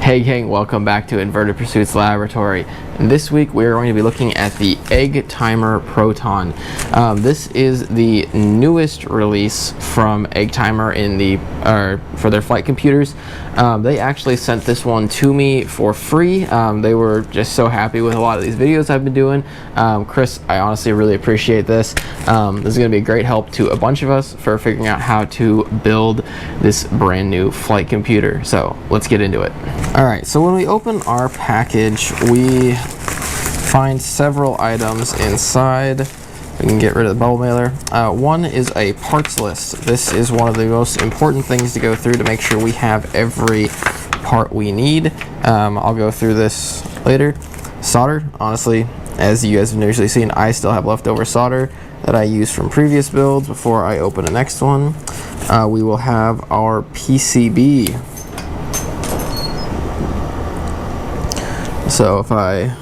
Hey gang, welcome back to Inverted Pursuits Laboratory. And this week we're going to be looking at the EggTimer Proton. This is the newest release from EggTimer for their flight computers. They actually sent this one to me for free. They were just so happy with a lot of these videos I've been doing. Chris, I honestly really appreciate this. This is going to be a great help to a bunch of us for figuring out how to build this brand new flight computer. So let's get into it. Alright, so when we open our package, we find several items inside. We can get rid of the bubble mailer. One is a parts list. This is one of the most important things to go through to make sure we have every part we need. I'll go through this later. Solder, honestly, as you guys have usually seen, I still have leftover solder that I used from previous builds before I open the next one. We will have our PCB. So if I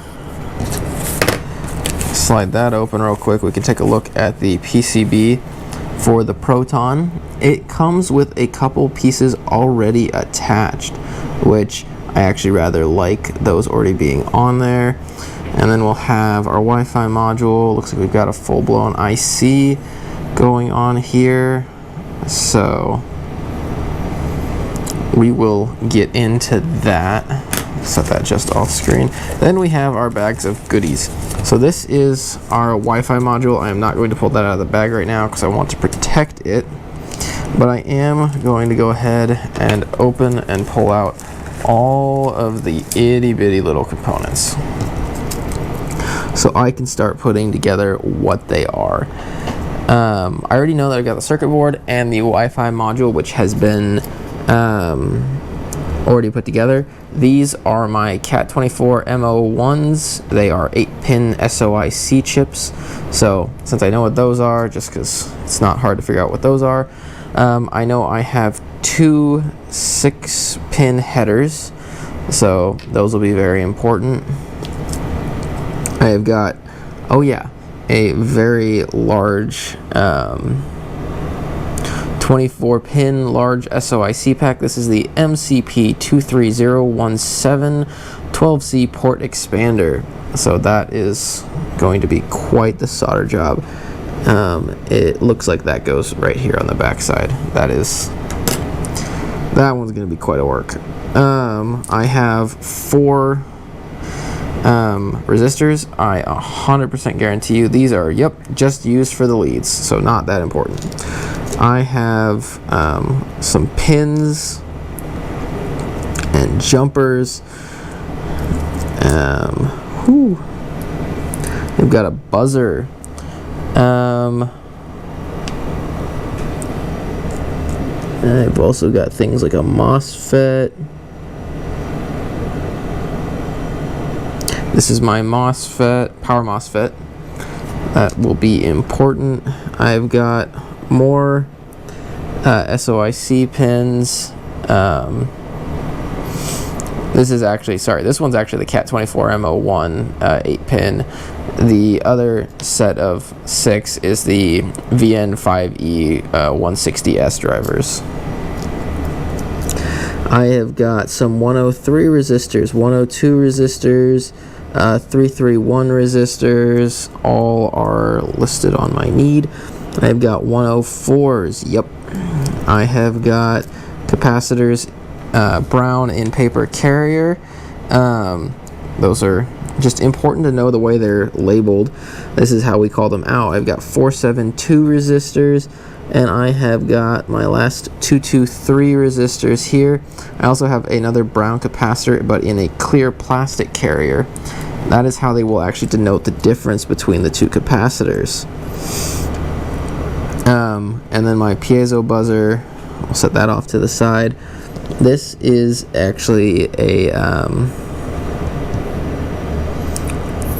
slide that open real quick, we can take a look at the PCB for the Proton. It comes with a couple pieces already attached, which I actually rather like those already being on there. And then we'll have our Wi-Fi module. Looks like we've got a full-blown IC going on here. So we will get into that. Set that just off screen. Then we have our bags of goodies. So this is our Wi-Fi module. I am not going to pull that out of the bag right now because I want to protect it, but I am going to go ahead and open and pull out all of the itty bitty little components so I can start putting together what they are. I already know that I've got the circuit board and the Wi-Fi module, which has been already put together. These are my Cat24 MO1s. They are 8-pin SOIC chips. So since I know what those are, just because it's not hard to figure out what those are, I know I have two 6-pin headers, so those will be very important. I have got, oh yeah, a very large 24-pin large SOIC pack. This is the MCP23017 12C port expander. So that is going to be quite the solder job. It looks like that goes right here on the back side. That one's going to be quite a work. I have 4 resistors. I 100% guarantee you these are, yep, just used for the leads, so not that important. I have some pins and jumpers. We've got a buzzer. I've also got things like a MOSFET. This is my MOSFET, power MOSFET. That will be important. I've got more SOIC pins. This one's actually the Cat24 MO1 8-pin. The other set of 6 is the VN5E 160S drivers. I have got some 103 resistors, 102 resistors, 331 resistors. All are listed on my need. I've got 104s, yep. I have got capacitors, brown in paper carrier. Those are just important to know the way they're labeled. This is how we call them out. I've got 472 resistors, and I have got my last 223 resistors here. I also have another brown capacitor, but in a clear plastic carrier. That is how they will actually denote the difference between the two capacitors. And then my piezo buzzer, I'll set that off to the side. This is actually a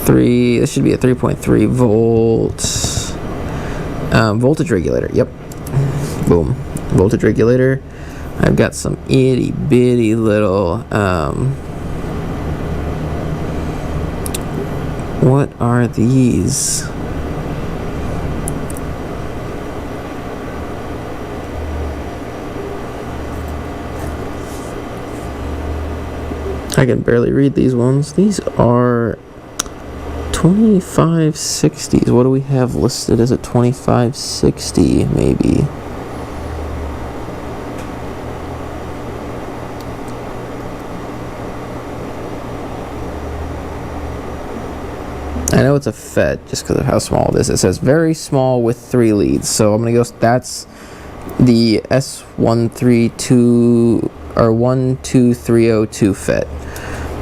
this should be a 3.3 volt voltage regulator. Yep, boom, voltage regulator. I've got some itty bitty little what are these? I can barely read these ones. These are 2560s. What do we have listed as a 2560 maybe? I know it's a FET just because of how small it is. It says very small with 3 leads. So I'm going to go, that's the S132 or 12302 FET.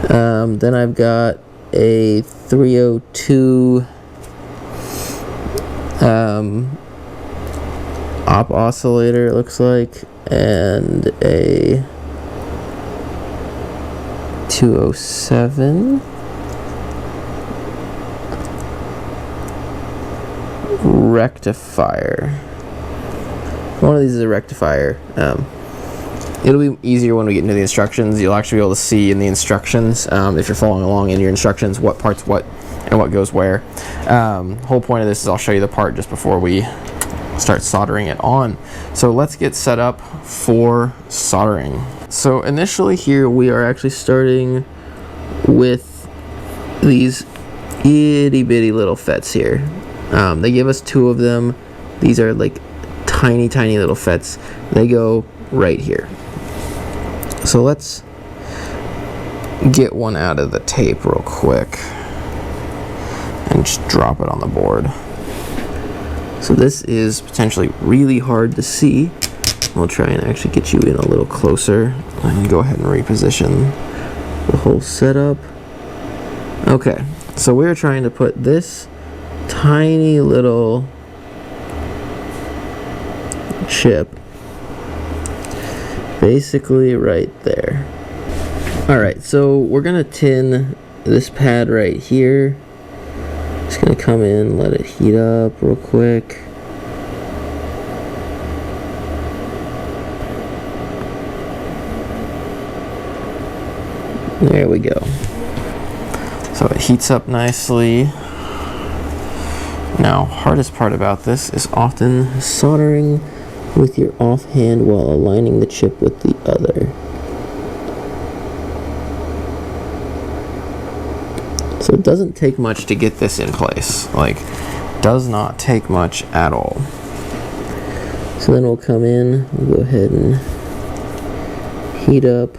Then I've got a 302 op oscillator, it looks like, and a 207 rectifier. One of these is a rectifier. It'll be easier when we get into the instructions. You'll actually be able to see in the instructions, if you're following along in your instructions, what part's what and what goes where. Whole point of this is I'll show you the part just before we start soldering it on. So let's get set up for soldering. So initially here we are actually starting with these itty bitty little FETs here. They give us 2 of them. These are like tiny little FETs. They go right here. So let's get one out of the tape real quick and just drop it on the board. So this is potentially really hard to see. We'll try and actually get you in a little closer and go ahead and reposition the whole setup. Okay, so we're trying to put this tiny little chip basically right there. Alright, so we're gonna tin this pad right here. Just gonna come in, let it heat up real quick. There we go. So it heats up nicely. Now, hardest part about this is often soldering with your offhand while aligning the chip with the other. So it doesn't take much to get this in place. Like, does not take much at all. So then we'll come in, we'll go ahead and heat up.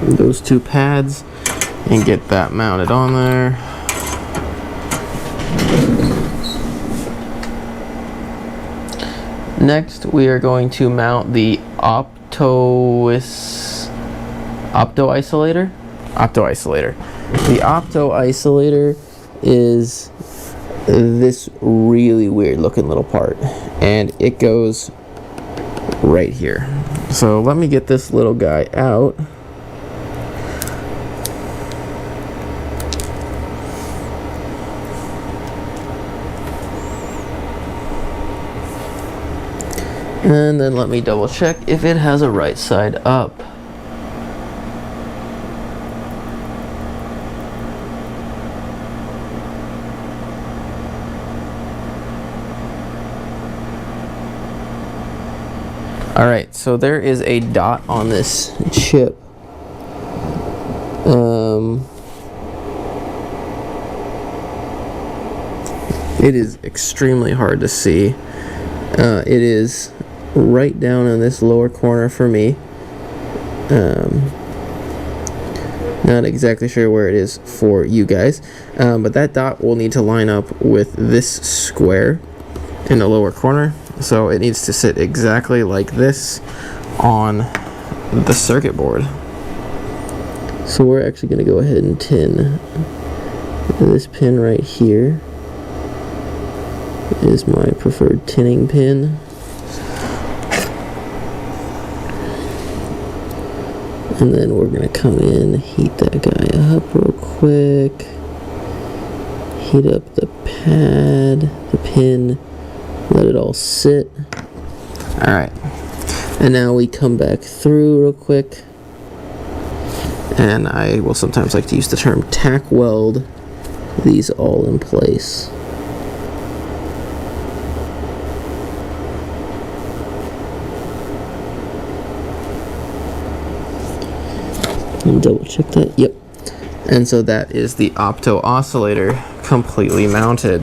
Those 2 pads and get that mounted on there. Next, we are going to mount the opto isolator. The opto isolator is this really weird looking little part, and it goes right here. So let me get this little guy out. And then let me double check if it has a right side up. Alright, so there is a dot on this chip. It is extremely hard to see. It is right down in this lower corner for me. Not exactly sure where it is for you guys, but that dot will need to line up with this square in the lower corner, so it needs to sit exactly like this on the circuit board. So we're actually going to go ahead and tin this pin right here. Is my preferred tinning pin. And then we're going to come in, heat that guy up real quick. Heat up the pad, the pin, let it all sit. Alright. And now we come back through real quick. and I will sometimes like to use the term tack weld these all in place. Let me double check that. Yep. And so that is the opto oscillator completely mounted.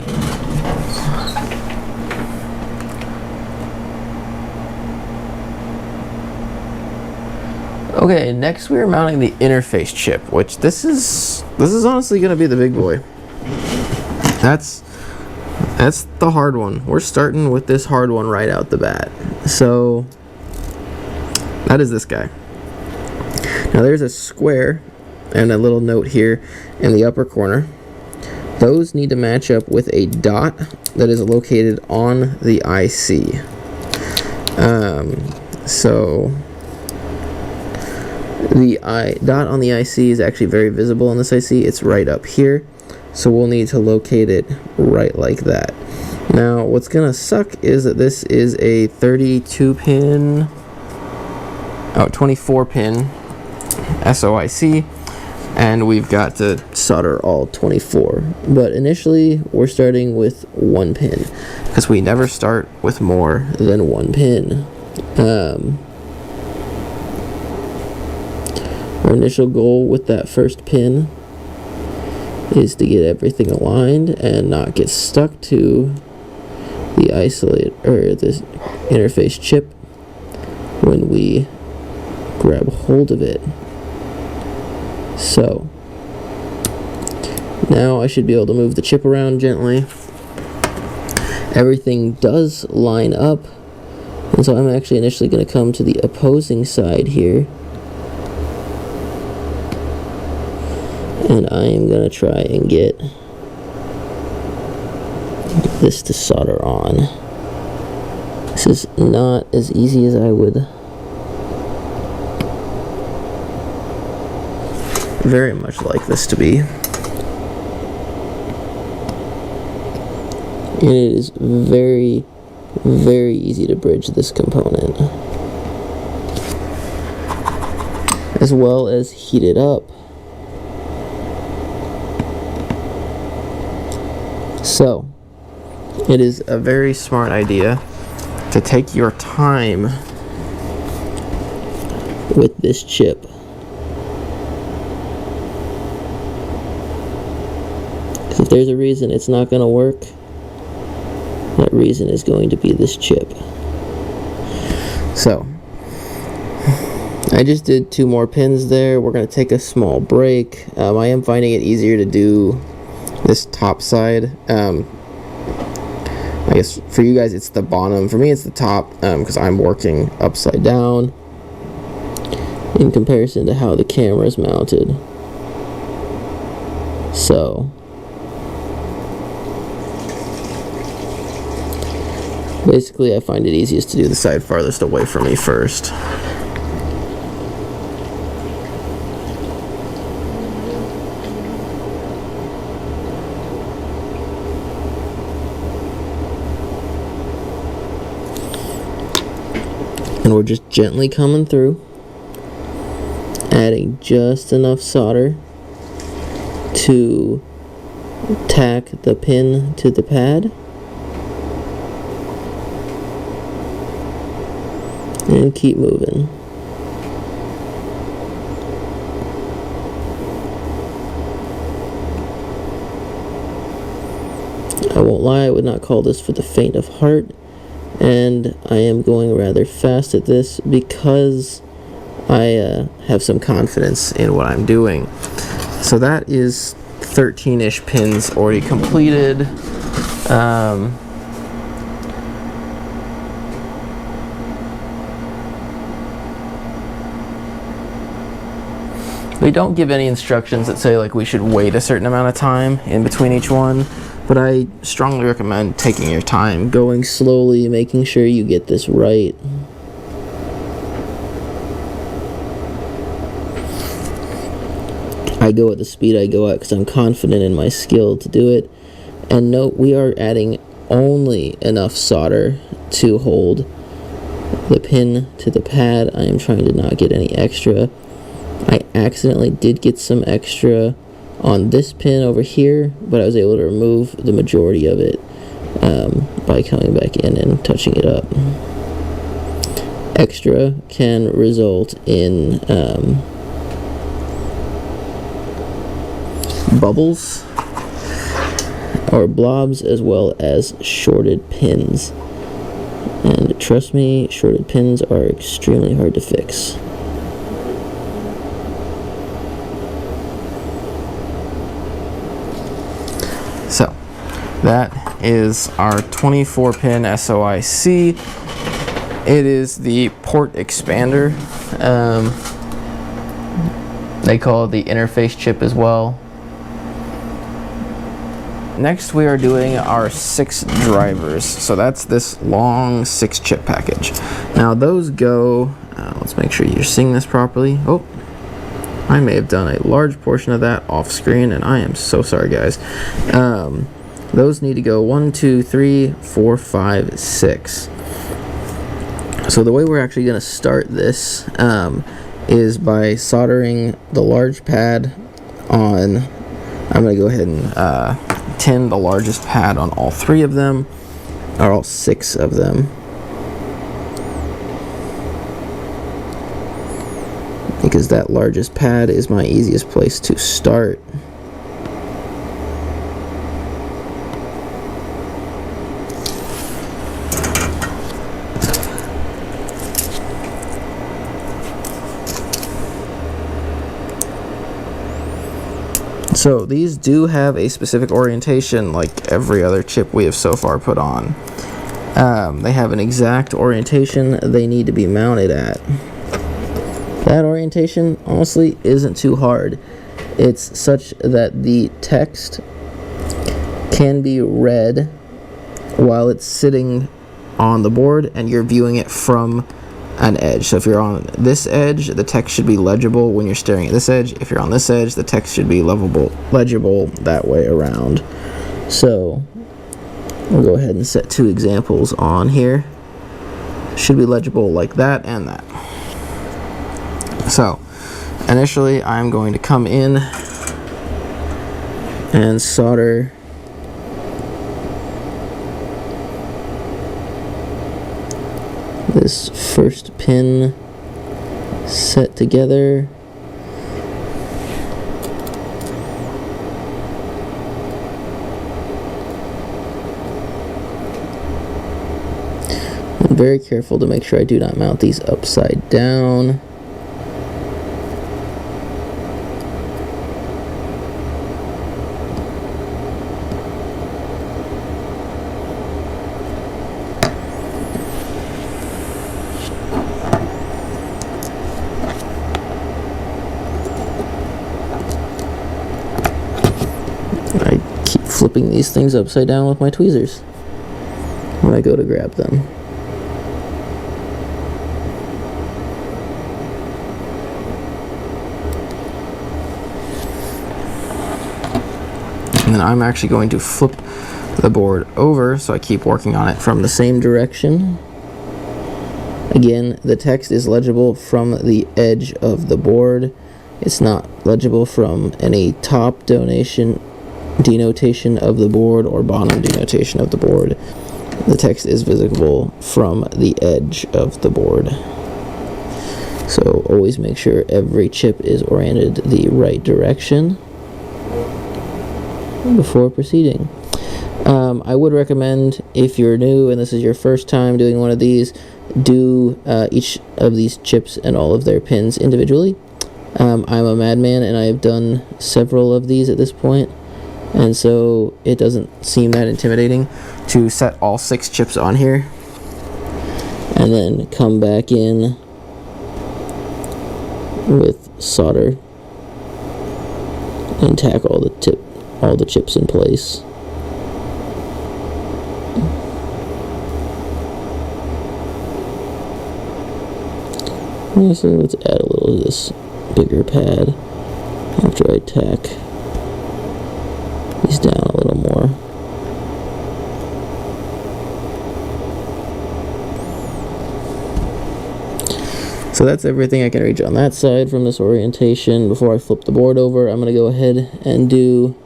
Okay, next we are mounting the interface chip, which this is honestly going to be the big boy. That's the hard one. We're starting with this hard one right out the bat. So that is this guy. Now there's a square and a little note here in the upper corner. Those need to match up with a dot that is located on the IC. So the dot on the IC is actually very visible on this IC. It's right up here. So we'll need to locate it right like that. Now what's gonna suck is that this is a 24 pin SOIC, and we've got to solder all 24. But initially we're starting with one pin because we never start with more than one pin. Our initial goal with that first pin is to get everything aligned and not get stuck to the isolate or this interface chip when we grab hold of it. So now I should be able to move the chip around gently. Everything does line up, and so I'm actually initially going to come to the opposing side here, and I am going to try and get this to solder on. This is not as easy as I would very much like this to be. And it is very, very easy to bridge this component, as well as heat it up. So, it is a very smart idea to take your time with this chip. If there's a reason it's not going to work, that reason is going to be this chip. So, I just did 2 more pins there. We're going to take a small break. I am finding it easier to do this top side. I guess for you guys it's the bottom. For me it's the top, because I'm working upside down in comparison to how the camera is mounted. So basically I find it easiest to do the side farthest away from me first. And we're just gently coming through, adding just enough solder to tack the pin to the pad, and keep moving. I won't lie, I would not call this for the faint of heart, and I am going rather fast at this because I have some confidence in what I'm doing. So that is 13-ish pins already completed. They don't give any instructions that say like we should wait a certain amount of time in between each one, but I strongly recommend taking your time, going slowly, making sure you get this right. I go at the speed I go at because I'm confident in my skill to do it. And note, we are adding only enough solder to hold the pin to the pad. I am trying to not get any extra. I accidentally did get some extra on this pin over here, but I was able to remove the majority of it by coming back in and touching it up. Extra can result in bubbles or blobs, as well as shorted pins. And trust me, shorted pins are extremely hard to fix. So that is our 24-pin SOIC. It is the port expander. They call it the interface chip as well. Next, we are doing our 6 drivers. So that's this long 6-chip package. Now those go, let's make sure you're seeing this properly. Oh, I may have done a large portion of that off screen, and I am so sorry, guys. Those need to go 1, 2, 3, 4, 5, 6. So the way we're actually going to start this is by soldering the large pad on. I'm going to go ahead and tin the largest pad on all 3 of them, or all 6 of them. Because that largest pad is my easiest place to start. So these do have a specific orientation, like every other chip we have so far put on. They have an exact orientation they need to be mounted at. That orientation, honestly, isn't too hard. It's such that the text can be read while it's sitting on the board and you're viewing it from an edge. So if you're on this edge, the text should be legible when you're staring at this edge. If you're on this edge, the text should be legible that way around. So we'll go ahead and set 2 examples on here. Should be legible like that and that. So initially I'm going to come in and solder this first pin set together. I'm very careful to make sure I do not mount these upside down. I keep flipping these things upside down with my tweezers when I go to grab them. And then I'm actually going to flip the board over, so I keep working on it from the same direction. Again, the text is legible from the edge of the board. It's not legible from any top denotation of the board or bottom denotation of the board. The text is visible from the edge of the board. So always make sure every chip is oriented the right direction before proceeding. I would recommend, if you're new and this is your first time doing one of these, do each of these chips and all of their pins individually. I'm a madman and I have done several of these at this point, and so it doesn't seem that intimidating to set all 6 chips on here and then come back in with solder and tack all the chips in place. So let's add a little of this bigger pad after I tack these down a little more. So that's everything I can reach on that side from this orientation. Before I flip the board over, I'm going to go ahead and do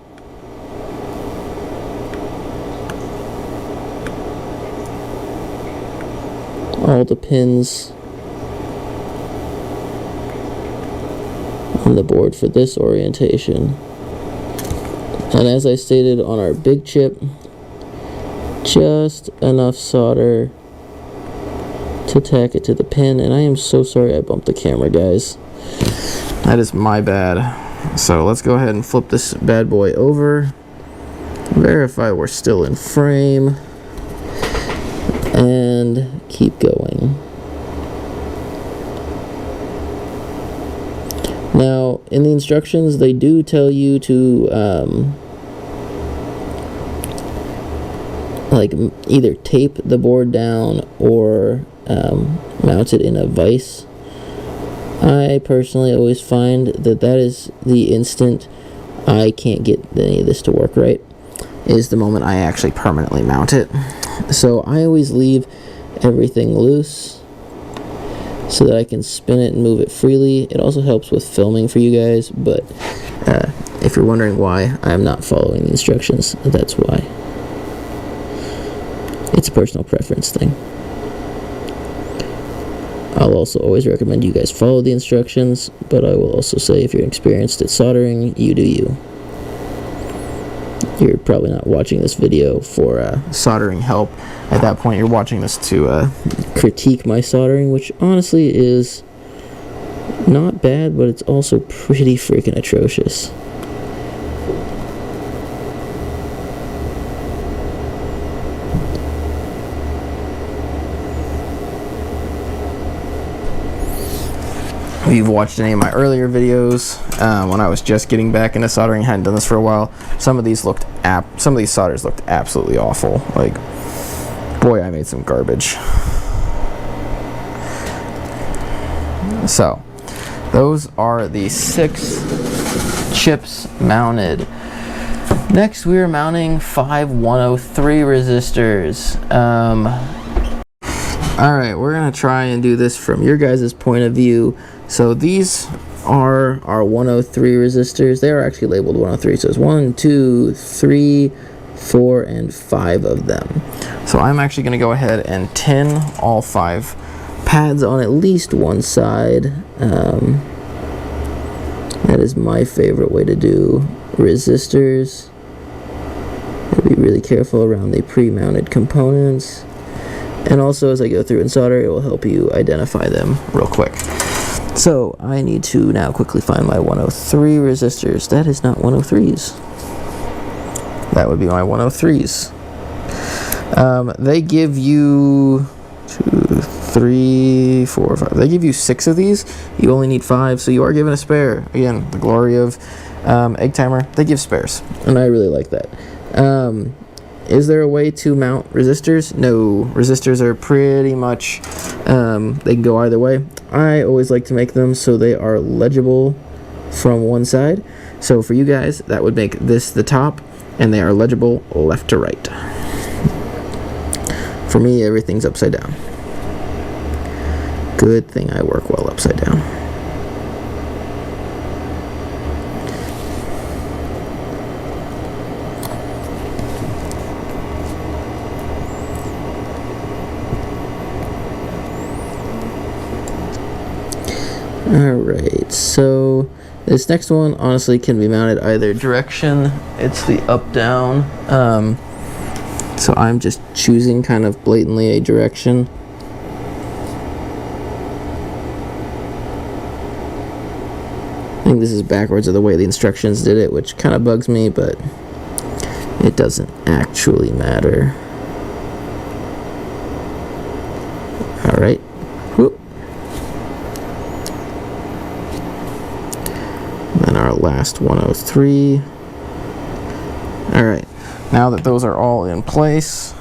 all the pins on the board for this orientation. And as I stated on our big chip, just enough solder to tack it to the pin. And I am so sorry I bumped the camera, guys. That is my bad. So let's go ahead and flip this bad boy over, verify we're still in frame, and keep going. Now, in the instructions, they do tell you to like either tape the board down or mount it in a vise. I personally always find that that is the instant I can't get any of this to work right, is the moment I actually permanently mount it. So I always leave everything loose so that I can spin it and move it freely. It also helps with filming for you guys, but if you're wondering why I'm not following the instructions, that's why. It's a personal preference thing. I'll also always recommend you guys follow the instructions, but I will also say if you're experienced at soldering, you do you. You're probably not watching this video for soldering help. At that point, you're watching this to critique my soldering, which honestly is not bad, but it's also pretty freaking atrocious. If you've watched any of my earlier videos, when I was just getting back into soldering, hadn't done this for a while, some of these solders looked absolutely awful. Like, boy, I made some garbage. So, those are the 6 chips mounted. Next, we are mounting 5 103 resistors. Alright, we're going to try and do this from your guys' point of view. So these are our 103 resistors. They are actually labeled 103. So it's 1, 2, 3, 4, and 5 of them. So I'm actually going to go ahead and tin all 5 pads on at least one side. That is my favorite way to do resistors. Be really careful around the pre-mounted components. And also, as I go through and solder, it will help you identify them real quick. So, I need to now quickly find my 103 resistors. That is not 103s. That would be my 103s. They give you 2, 3, 4, 5. They give you 6 of these. You only need 5, so you are given a spare. Again, the glory of EggTimer. They give spares, and I really like that. Is there a way to mount resistors? No. Resistors are pretty much, they can go either way. I always like to make them so they are legible from one side. So for you guys, that would make this the top, and they are legible left to right. For me, everything's upside down. Good thing I work well upside down. Alright, so this next one honestly can be mounted either direction. It's the up-down. So I'm just choosing kind of blatantly a direction. I think this is backwards of the way the instructions did it, which kind of bugs me, but it doesn't actually matter. Alright. Whoop. Then our last 103. Alright, now that those are all in place,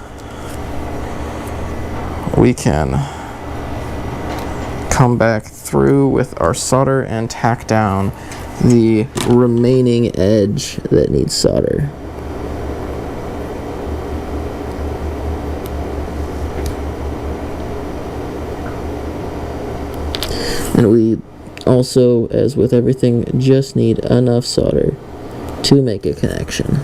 we can come back through with our solder and tack down the remaining edge that needs solder. And we also, as with everything, just need enough solder to make a connection.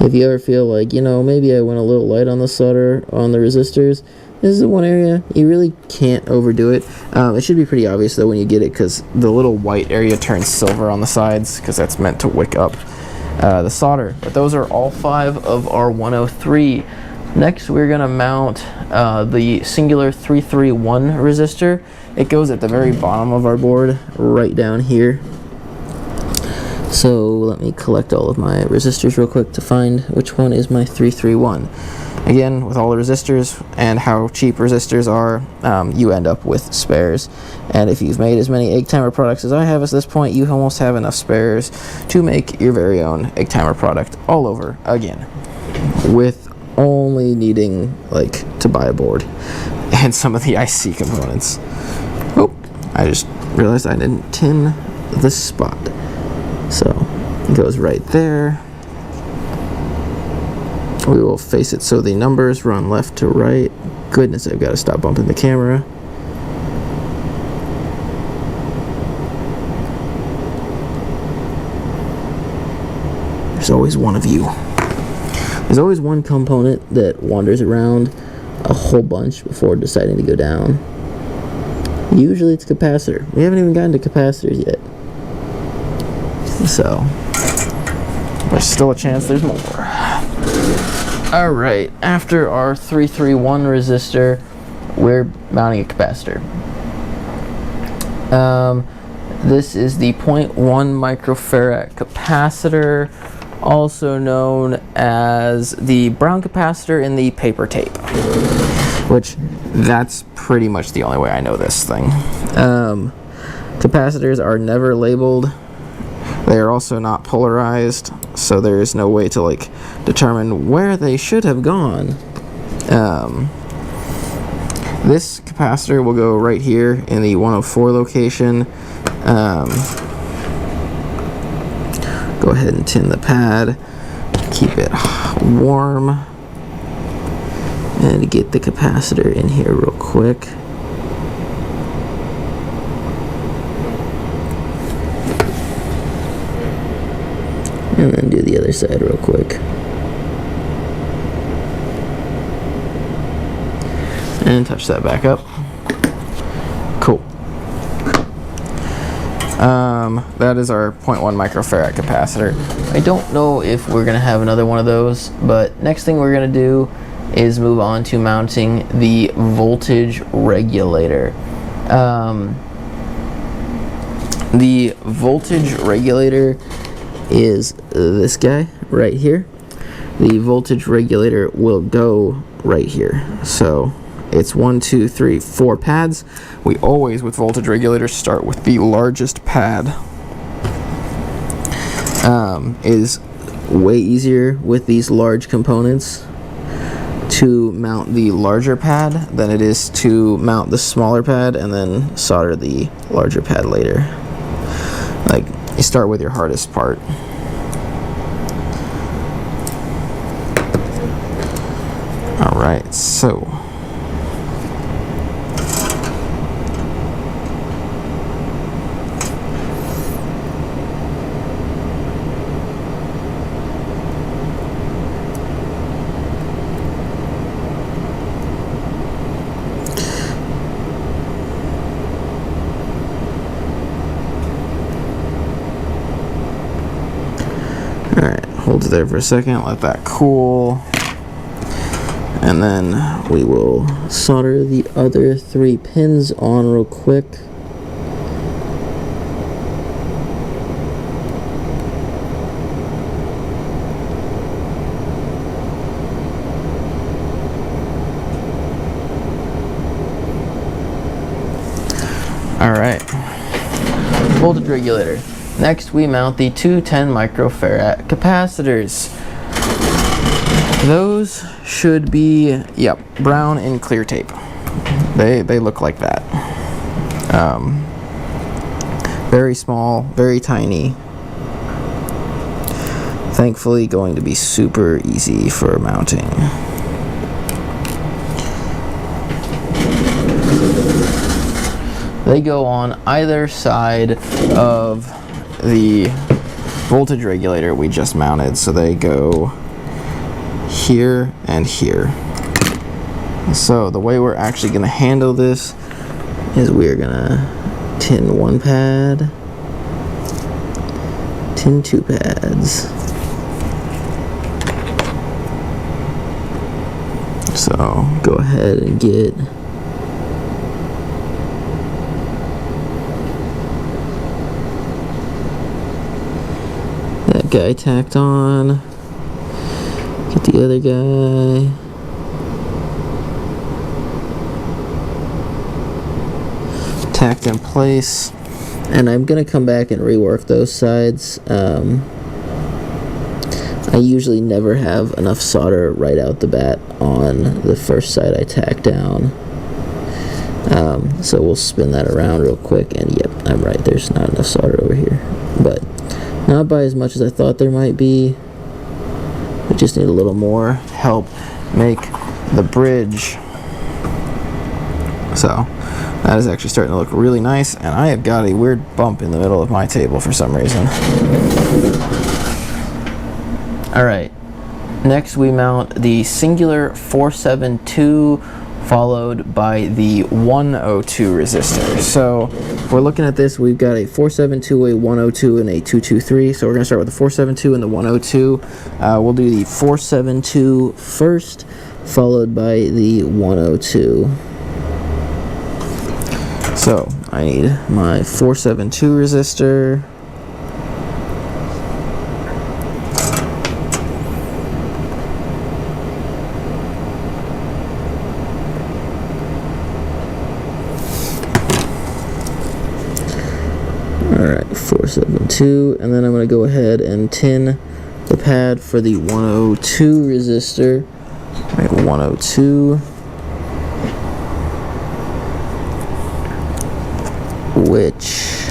If you ever feel like, maybe I went a little light on the solder on the resistors, this is the one area you really can't overdo it. It should be pretty obvious though when you get it, because the little white area turns silver on the sides, because that's meant to wick up the solder. But those are all 5 of our 103. Next, we're going to mount the singular 331 resistor. It goes at the very bottom of our board, right down here. So let me collect all of my resistors real quick to find which one is my 331. Again, with all the resistors and how cheap resistors are, you end up with spares. And if you've made as many EggTimer products as I have at this point, you almost have enough spares to make your very own EggTimer product all over again, with only needing to buy a board and some of the IC components. Oh, I just realized I didn't tin the spot. So it goes right there. We will face it so the numbers run left to right. Goodness, I've got to stop bumping the camera. There's always one of you. There's always one component that wanders around a whole bunch before deciding to go down. Usually it's capacitor. We haven't even gotten to capacitors yet. So, there's still a chance there's more. Alright, after our 331 resistor, we're mounting a capacitor. This is the 0.1 microfarad capacitor, also known as the brown capacitor in the paper tape, which that's pretty much the only way I know this thing. Capacitors are never labeled. They are also not polarized, so there is no way to determine where they should have gone. This capacitor will go right here in the 104 location. Go ahead and tin the pad, keep it warm, and get the capacitor in here real quick. And then do the other side real quick. And touch that back up. Cool. That is our 0.1 microfarad capacitor. I don't know if we're going to have another one of those, but next thing we're going to do is move on to mounting the voltage regulator. The voltage regulator is this guy right here. The voltage regulator will go right here. So it's 1, 2, 3, 4 pads. We always, with voltage regulators, start with the largest pad. Is way easier with these large components to mount the larger pad than it is to mount the smaller pad and then solder the larger pad later. You start with your hardest part. Alright, so alright, hold it there for a second, let that cool. And then we will solder the other 3 pins on real quick. Alright, voltage regulator. Next we mount the 210 microfarad capacitors. Those should be, brown and clear tape. They look like that. Very small, very tiny. Thankfully going to be super easy for mounting. They go on either side of the voltage regulator we just mounted. So they go here and here. So the way we're actually going to handle this is we're going to tin one pad, tin two pads. So go ahead and get that guy tacked on, get the other guy, tacked in place, and I'm gonna come back and rework those sides. I usually never have enough solder right out the bat on the first side I tack down. So we'll spin that around real quick, and yep, I'm right, there's not enough solder over here. But not by as much as I thought there might be. We just need a little more help make the bridge. So that is actually starting to look really nice, and I have got a weird bump in the middle of my table for some reason. Alright, next we mount the singular 472 followed by the 102 resistor. So if we're looking at this, we've got a 472, a 102, and a 223. So we're going to start with the 472 and the 102. We'll do the 472 first, followed by the 102. So I need my 472 resistor. Alright, 472, and then I'm going to go ahead and tin the pad for the 102 resistor. Right, 102, which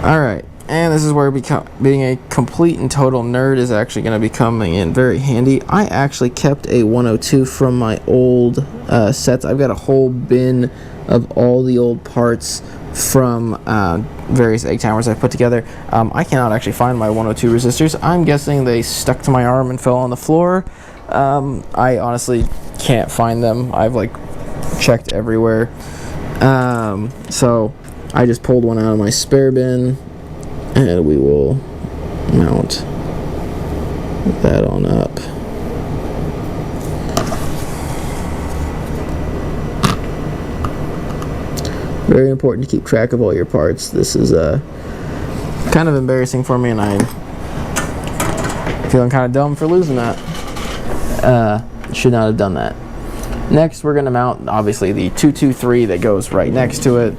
alright, and this is where being a complete and total nerd is actually going to be coming in very handy. I actually kept a 102 from my old sets. I've got a whole bin of all the old parts from various EggTimers I've put together. I cannot actually find my 102 resistors. I'm guessing they stuck to my arm and fell on the floor. I honestly can't find them. I've like checked everywhere. So I just pulled one out of my spare bin, and we will mount that on up. Very important to keep track of all your parts. This is kind of embarrassing for me, and I'm feeling kind of dumb for losing that. Should not have done that. Next, we're going to mount, obviously, the 223 that goes right next to it.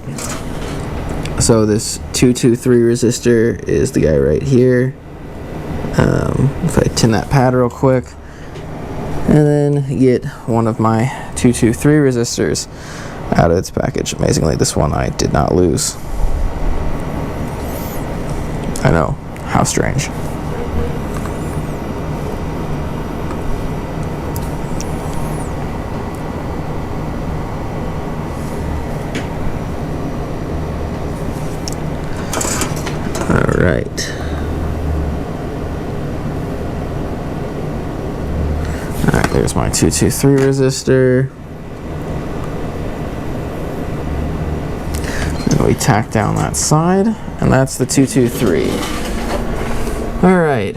So this 223 resistor is the guy right here. If I tin that pad real quick, and then get one of my 223 resistors out of its package. Amazingly, this one I did not lose. I know, how strange. Alright. Alright, there's my 223 resistor. And we tack down that side, and that's the 223. Alright.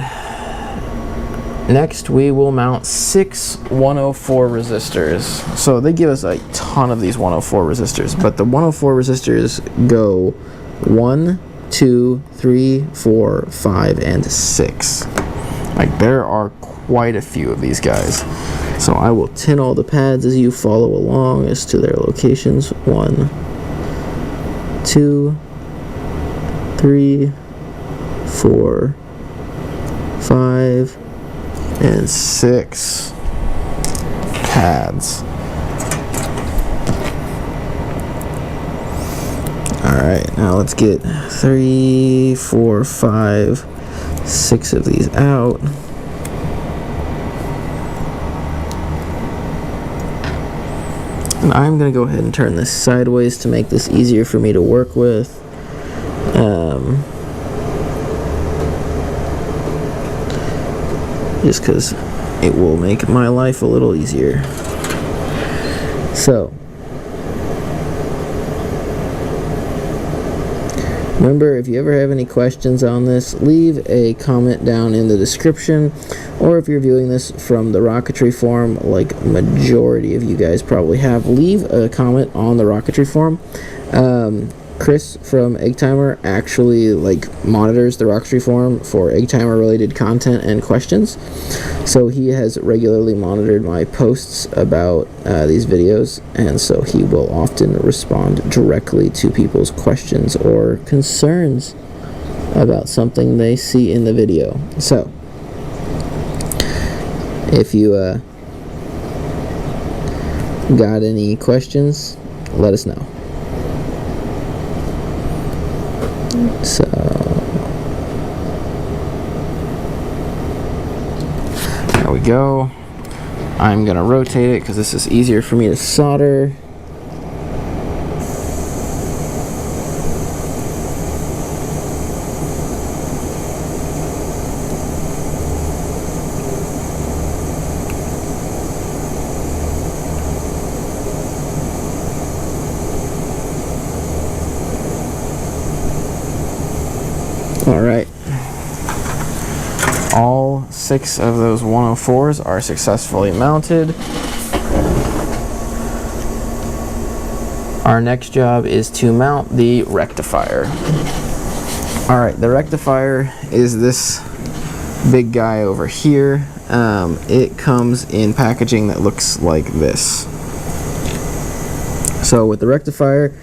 Next, we will mount 6 104 resistors. So they give us a ton of these 104 resistors, but the 104 resistors go 1, 2, 3, 4, 5, and 6. Like, there are quite a few of these guys. So I will tin all the pads as you follow along as to their locations. 1, 2, 3, 4, 5, and 6 pads. Alright, now let's get 3, 4, 5, 6 of these out. And I'm going to go ahead and turn this sideways to make this easier for me to work with. Just because it will make my life a little easier. So, remember, if you ever have any questions on this, leave a comment down in the description, or if you're viewing this from the Rocketry forum, like majority of you guys probably have, leave a comment on the Rocketry forum. Chris from EggTimer actually monitors the Rocketry forum for EggTimer related content and questions, so he has regularly monitored my posts about these videos, and so he will often respond directly to people's questions or concerns about something they see in the video. So if you got any questions, let us know. So there we go. I'm gonna rotate it because this is easier for me to solder. Alright, all 6 of those 104s are successfully mounted. Our next job is to mount the rectifier. Alright, the rectifier is this big guy over here. It comes in packaging that looks like this. So with the rectifier,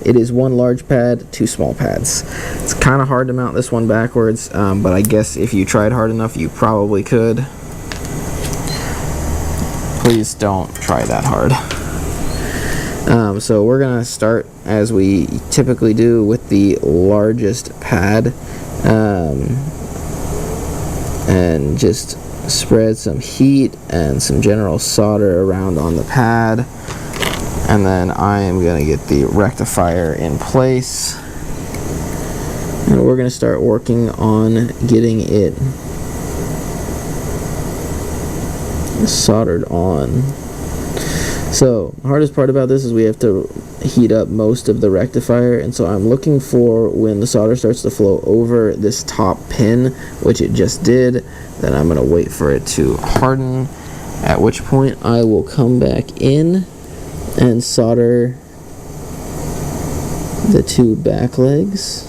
it is 1 large pad, 2 small pads. It's kind of hard to mount this one backwards, but I guess if you tried hard enough, you probably could. Please don't try that hard. So we're going to start, as we typically do, with the largest pad, and just spread some heat and some general solder around on the pad. And then I am going to get the rectifier in place. And we're going to start working on getting it soldered on. So, the hardest part about this is we have to heat up most of the rectifier. And so I'm looking for when the solder starts to flow over this top pin, which it just did. Then I'm going to wait for it to harden, at which point I will come back in and solder the 2 back legs.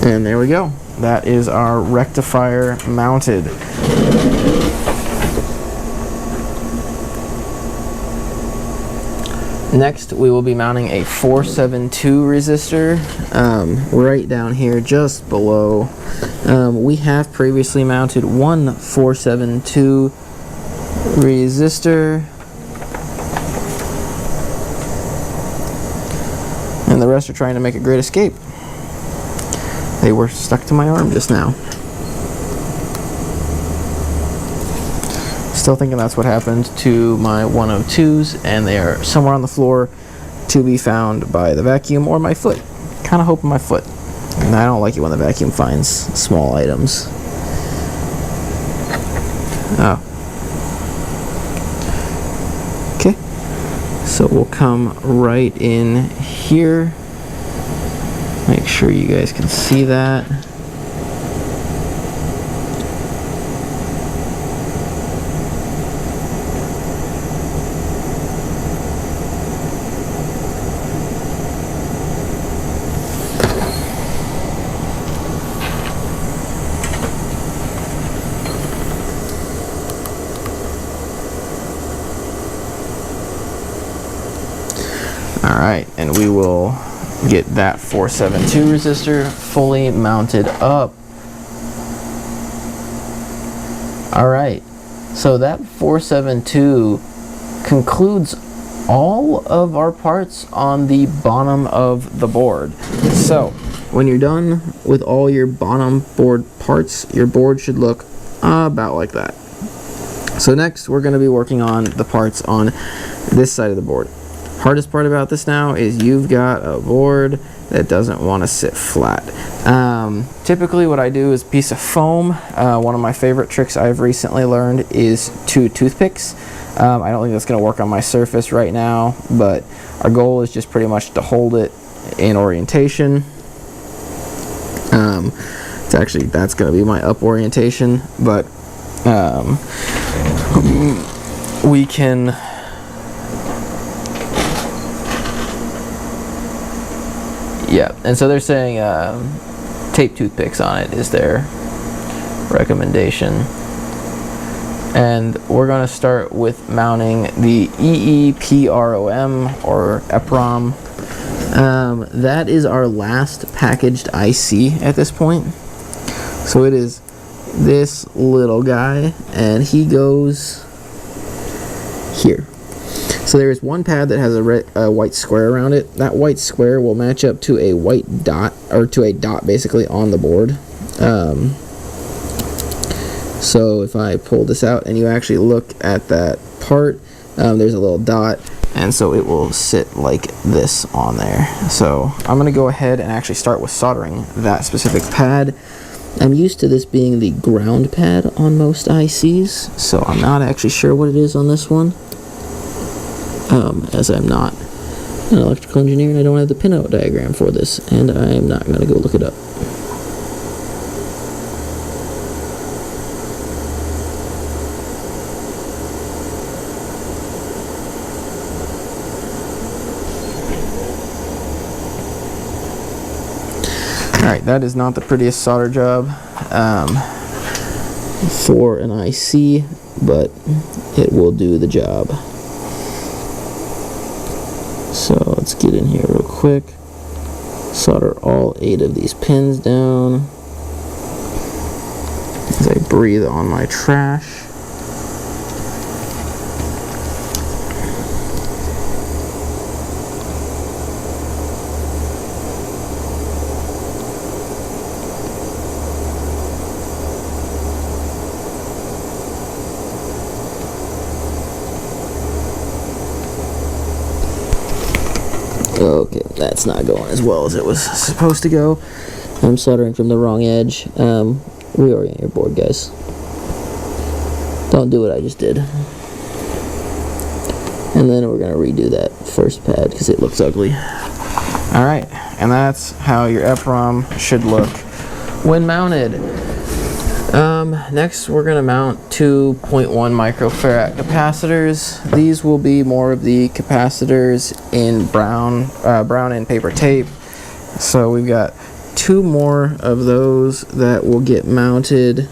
And there we go. That is our rectifier mounted. Next, we will be mounting a 472 resistor right down here, just below. We have previously mounted 1 472 resistor, and the rest are trying to make a great escape. They were stuck to my arm just now. Still thinking that's what happened to my 102s, and they are somewhere on the floor to be found by the vacuum or my foot. Kind of hoping my foot. And I don't like it when the vacuum finds small items. Oh. Okay. So we'll come right in here. Make sure you guys can see that. Alright, and we will get that 472 resistor fully mounted up. Alright, so that 472 concludes all of our parts on the bottom of the board. So, when you're done with all your bottom board parts, your board should look about like that. So next we're going to be working on the parts on this side of the board. Hardest part about this now is you've got a board that doesn't want to sit flat. Typically what I do is a piece of foam. One of my favorite tricks I've recently learned is 2 toothpicks. I don't think that's going to work on my surface right now, but our goal is just pretty much to hold it in orientation. That's going to be my up orientation, but we can and so they're saying tape toothpicks on it is their recommendation. And we're going to start with mounting the EEPROM or EPROM. That is our last packaged IC at this point. So it is this little guy, and he goes here. So there is one pad that has a white square around it. That white square will match up to a white dot, or to a dot basically on the board. So if I pull this out and you actually look at that part, there's a little dot, and so it will sit like this on there. So I'm going to go ahead and actually start with soldering that specific pad. I'm used to this being the ground pad on most ICs, so I'm not actually sure what it is on this one, as I'm not an electrical engineer and I don't have the pinout diagram for this, and I'm not going to go look it up. Alright, that is not the prettiest solder job for an IC, but it will do the job. So let's get in here real quick, solder all 8 of these pins down as I breathe on my trash. Okay, that's not going as well as it was supposed to go. I'm soldering from the wrong edge. Reorient your board, guys. Don't do what I just did. And then we're going to redo that first pad because it looks ugly. Alright, and that's how your EPROM should look when mounted. Next we're going to mount 2.1 microfarad capacitors. These will be more of the capacitors in brown and paper tape. So we've got 2 more of those that will get mounted.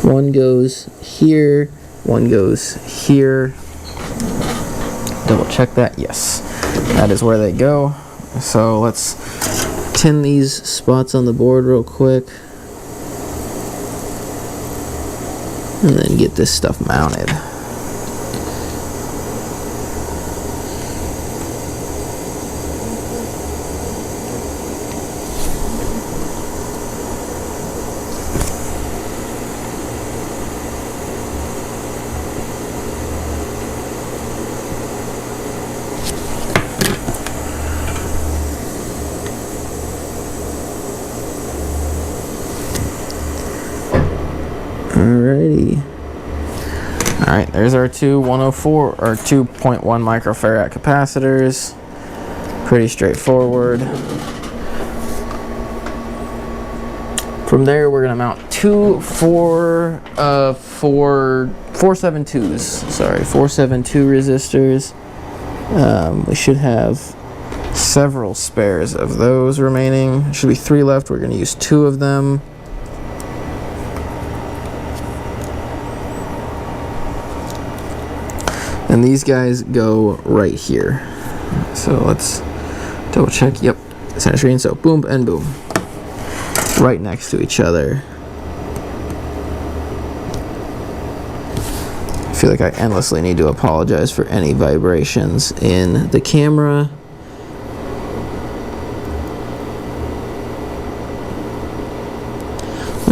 One goes here, one goes here. Double check that. Yes, that is where they go. So let's tin these spots on the board real quick, and then get this stuff mounted. Alrighty. Alright, there's our 2.1 microfarad capacitors. Pretty straightforward. From there, we're gonna mount 2 472s. Sorry, 472 resistors. We should have several spares of those remaining. Should be 3 left. We're gonna use 2 of them. And these guys go right here. So let's double check. Yep, center screen. So boom and boom, right next to each other. I feel like I endlessly need to apologize for any vibrations in the camera.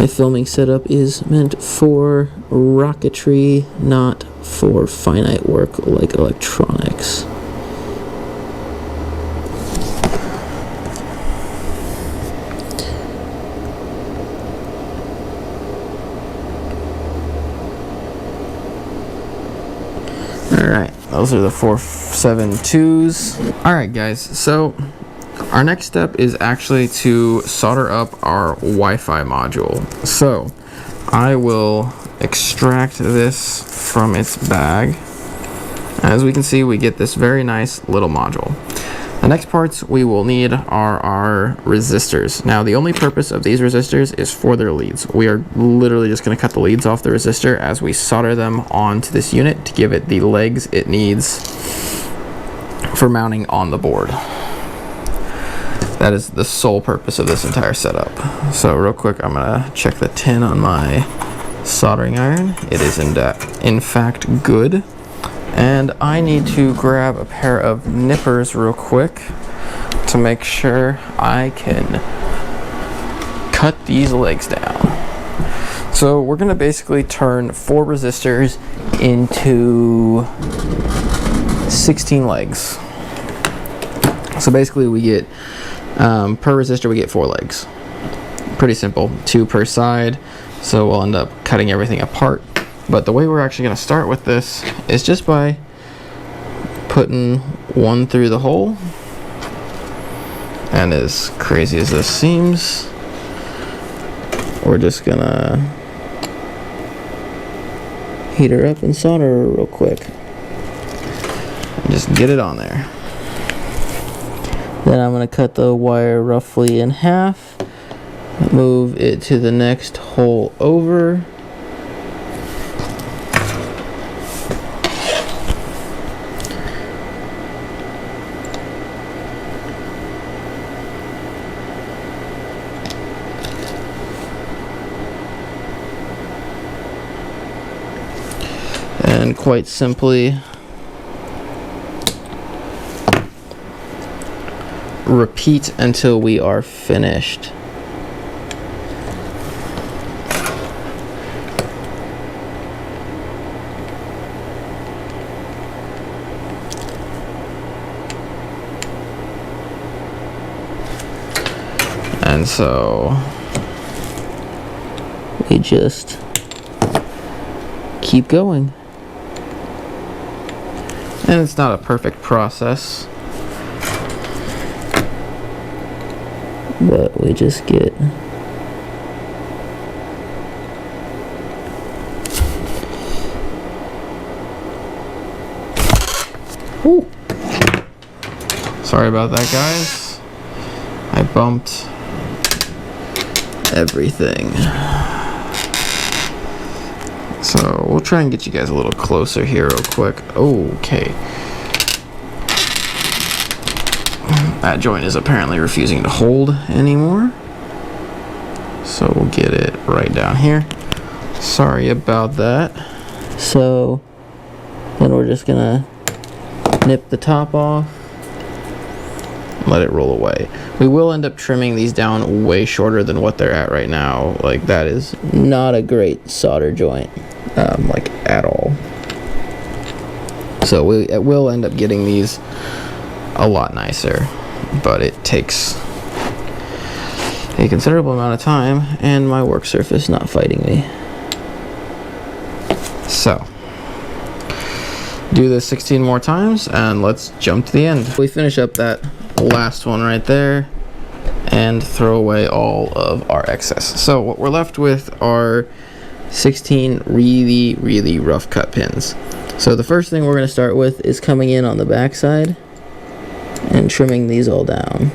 My filming setup is meant for rocketry, not for finite work like electronics. Alright, those are the 472s. Alright guys, so our next step is actually to solder up our Wi-Fi module. So I will extract this from its bag. As we can see, we get this very nice little module. The next parts we will need are our resistors. Now the only purpose of these resistors is for their leads. We are literally just going to cut the leads off the resistor as we solder them onto this unit to give it the legs it needs for mounting on the board. That is the sole purpose of this entire setup. So real quick, I'm gonna check the tin on my soldering iron. It is in fact good. And I need to grab a pair of nippers real quick to make sure I can cut these legs down. So we're gonna basically turn 4 resistors into 16 legs. So basically we get per resistor we get 4 legs. Pretty simple, 2 per side, so we'll end up cutting everything apart. But the way we're actually going to start with this is just by putting one through the hole. And as crazy as this seems, we're just going to heat her up and solder her real quick. And just get it on there. Then I'm going to cut the wire roughly in half, move it to the next hole over, and quite simply repeat until we are finished. And so we just keep going. And it's not a perfect process, but we just get Ooh. Sorry about that, guys. I bumped everything. So we'll try and get you guys a little closer here real quick. Okay. That joint is apparently refusing to hold anymore. So we'll get it right down here. Sorry about that. So then we're just gonna nip the top off, let it roll away. We will end up trimming these down way shorter than what they're at right now. Like, that is not a great solder joint, like at all. So it will end up getting these a lot nicer, but it takes a considerable amount of time and my work surface not fighting me. So do this 16 more times and let's jump to the end. We finish up that last one right there and throw away all of our excess. So what we're left with are 16 really rough cut pins. So the first thing we're going to start with is coming in on the back side and trimming these all down.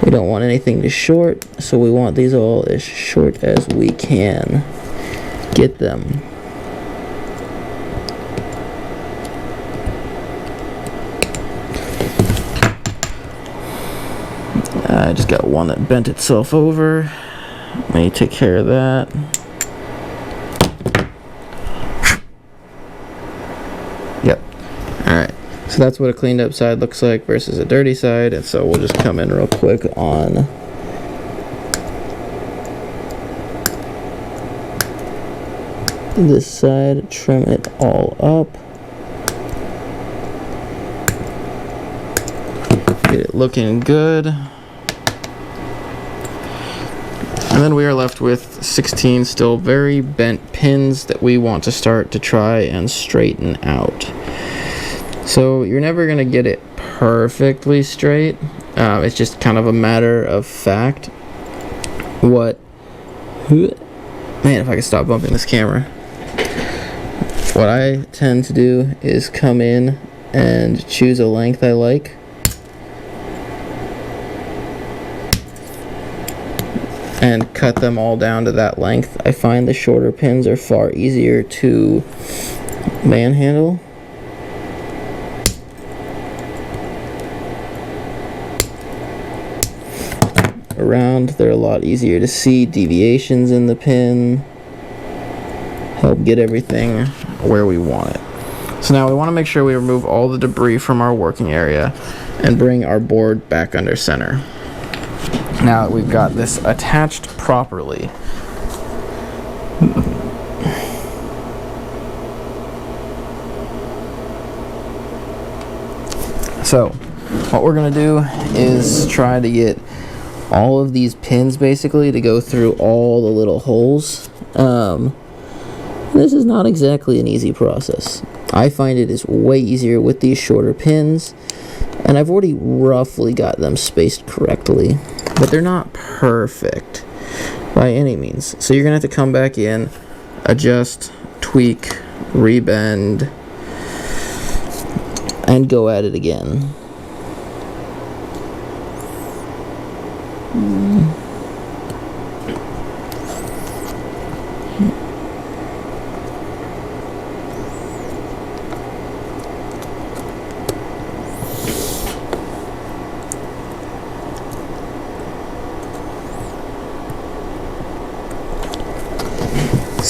We don't want anything to short, so we want these all as short as we can get them. I just got one that bent itself over. Let me take care of that. Yep. Alright. So that's what a cleaned up side looks like versus a dirty side. And so we'll just come in real quick on this side, trim it all up. Get it looking good. And then we are left with 16 still very bent pins that we want to start to try and straighten out. So you're never going to get it perfectly straight. It's just kind of a matter of fact. Man, if I could stop bumping this camera. What I tend to do is come in and choose a length I like. And cut them all down to that length. I find the shorter pins are far easier to manhandle. Around, they're a lot easier to see deviations in the pin. Help get everything where we want it. So now we want to make sure we remove all the debris from our working area and bring our board back under center. Now that we've got this attached properly, so what we're going to do is try to get all of these pins basically to go through all the little holes. This is not exactly an easy process. I find it is way easier with these shorter pins, and I've already roughly got them spaced correctly, but they're not perfect by any means. So you're gonna have to come back in, adjust, tweak, rebend, and go at it again.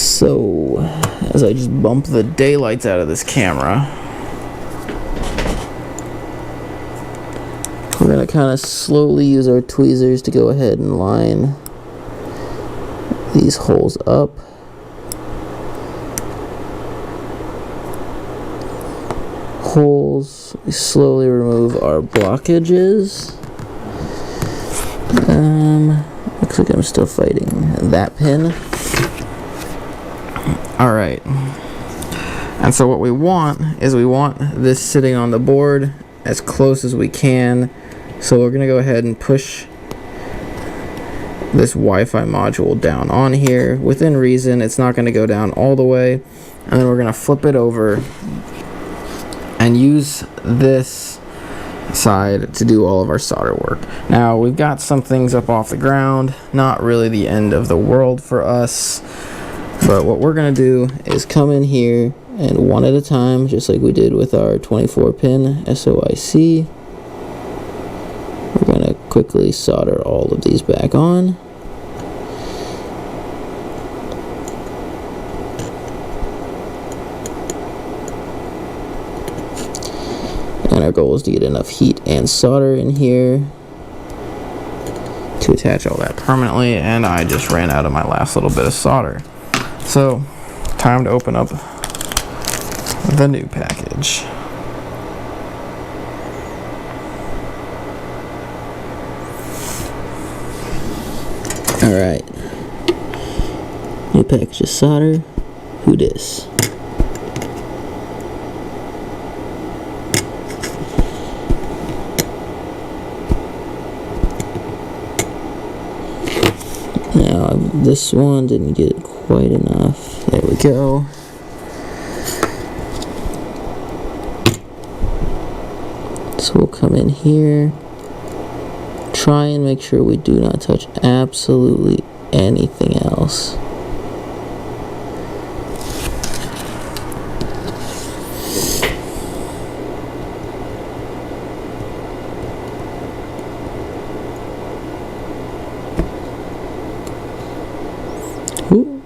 So, as I just bump the daylights out of this camera, we're going to kind of slowly use our tweezers to go ahead and line these holes up. Holes, we slowly remove our blockages. Looks like I'm still fighting that pin. Alright, and so what we want is this sitting on the board as close as we can. So we're going to go ahead and push this Wi-Fi module down on here. Within reason, it's not going to go down all the way. And then we're going to flip it over and use this side to do all of our solder work. Now, we've got some things up off the ground, not really the end of the world for us. But what we're going to do is come in here and one at a time, just like we did with our 24 pin SOIC. We're going to quickly solder all of these back on. And our goal is to get enough heat and solder in here to attach all that permanently, and I just ran out of my last little bit of solder. So, time to open up the new package. Alright. New package of solder. Who dis? Now, this one didn't get quite enough. There we go. So we'll come in here, try and make sure we do not touch absolutely anything else. Ooh.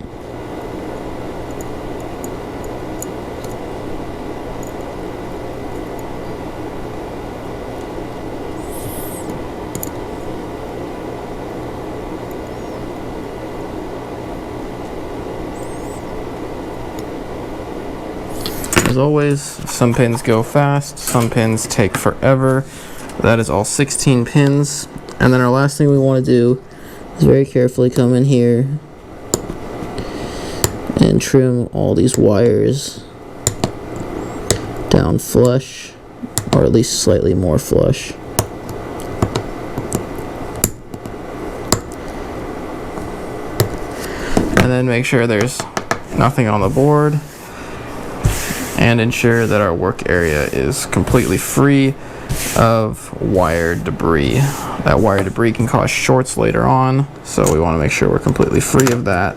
as always, some pins go fast, some pins take forever. That is all 16 pins. And then our last thing we want to do is very carefully come in here and trim all these wires down flush, or at least slightly more flush. And then make sure there's nothing on the board, and ensure that our work area is completely free of wire debris. That wire debris can cause shorts later on, so we want to make sure we're completely free of that.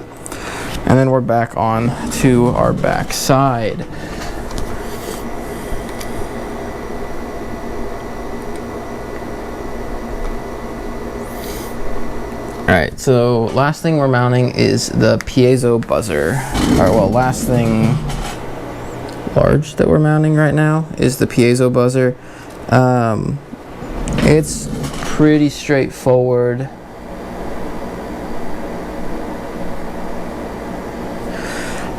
And then we're back on to our back side. Alright, so last thing we're mounting is the piezo buzzer. Alright, well, last thing large that we're mounting right now is the piezo buzzer. It's pretty straightforward.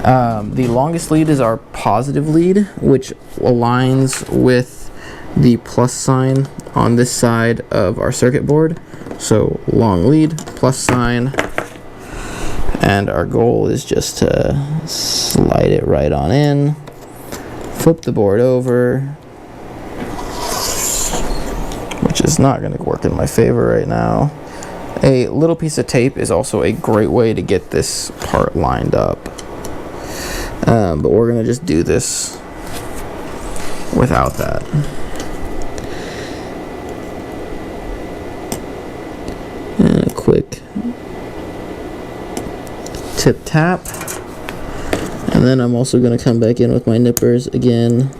The longest lead is our positive lead, which aligns with the plus sign on this side of our circuit board. So long lead, plus sign, and our goal is just to slide it right on in, flip the board over, which is not going to work in my favor right now. A little piece of tape is also a great way to get this part lined up, but we're going to just do this without that. And a quick tip tap, and then I'm also going to come back in with my nippers again,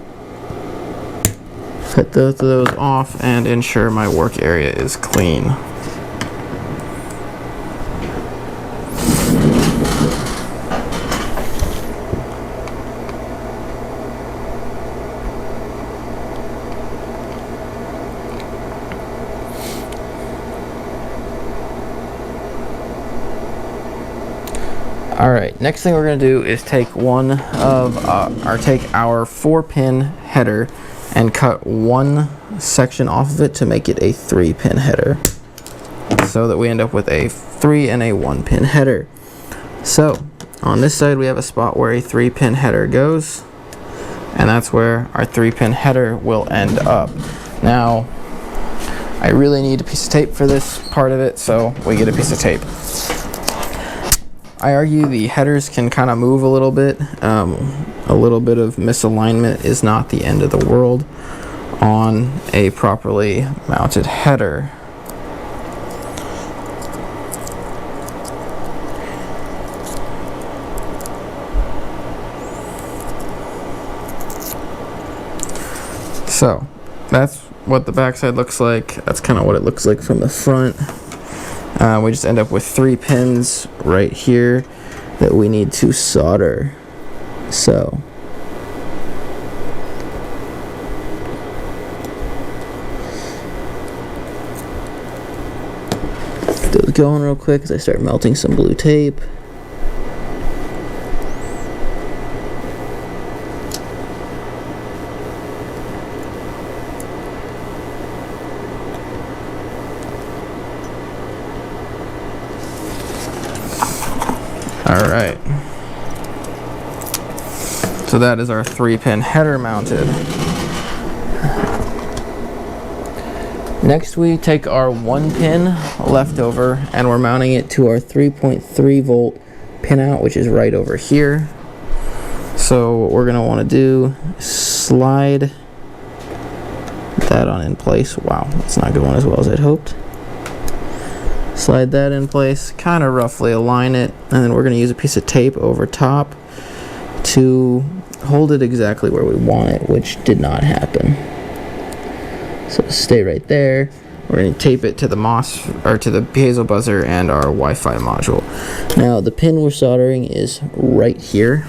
cut both of those off, and ensure my work area is clean. Alright, next thing we're going to do is take our 4-pin header and cut one section off of it to make it a 3-pin header, so that we end up with a 3 and a 1-pin header. So on this side we have a spot where a 3-pin header goes, and that's where our 3-pin header will end up. Now I really need a piece of tape for this part of it, so we get a piece of tape. I argue the headers can kind of move a little bit. A little bit of misalignment is not the end of the world on a properly mounted header. So that's what the backside looks like. That's kind of what it looks like from the front. We just end up with 3 pins right here that we need to solder. So get those going real quick as I start melting some blue tape. Alright, so that is our 3-pin header mounted. Next we take our 1-pin leftover and we're mounting it to our 3.3 volt pinout, which is right over here. So what we're going to want to do is slide that on in place. Wow, that's not going as well as I'd hoped. Slide that in place, kind of roughly align it, and then we're going to use a piece of tape over top to hold it exactly where we want it, which did not happen. So stay right there. We're going to tape it to the to the piezo buzzer and our Wi-Fi module. Now the pin we're soldering is right here.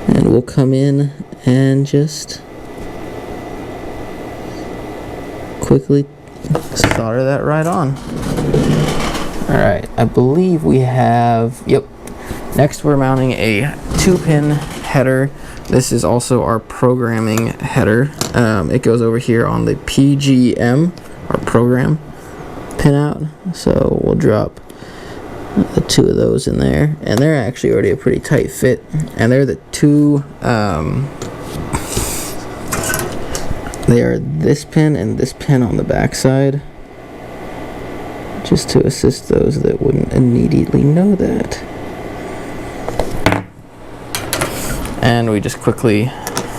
And we'll come in and just quickly solder that right on. Alright, I believe we have, yep, Next, we're mounting a 2-pin header. This is also our programming header. It goes over here on the PGM, our program pinout. So we'll drop the 2 of those in there, and they're actually already a pretty tight fit. And they're the 2. They are this pin and this pin on the back side, just to assist those that wouldn't immediately know that. And we just quickly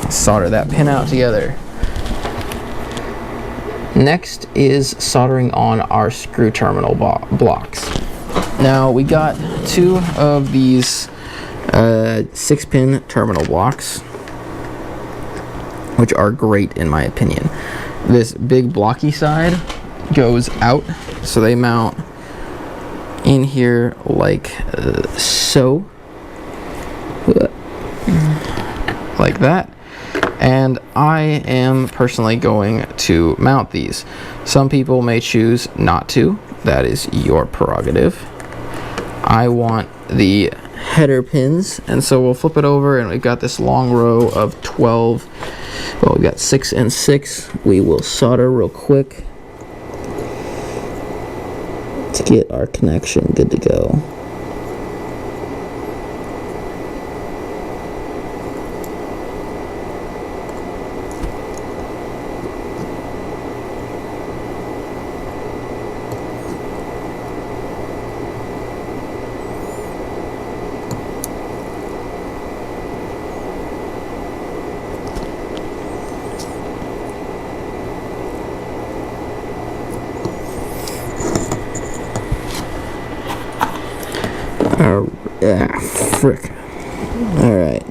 solder that pin out together. Next is soldering on our screw terminal blocks. Now we got 2 of these 6-pin terminal blocks, which are great in my opinion. This big blocky side goes out, so they mount in here like so. Like that. And I am personally going to mount these. Some people may choose not to. That is your prerogative. I want the header pins, and so we'll flip it over, and we've got this long row of 12. Well, we've got 6 and 6. We will solder real quick to get our connection good to go. Frick. Alright.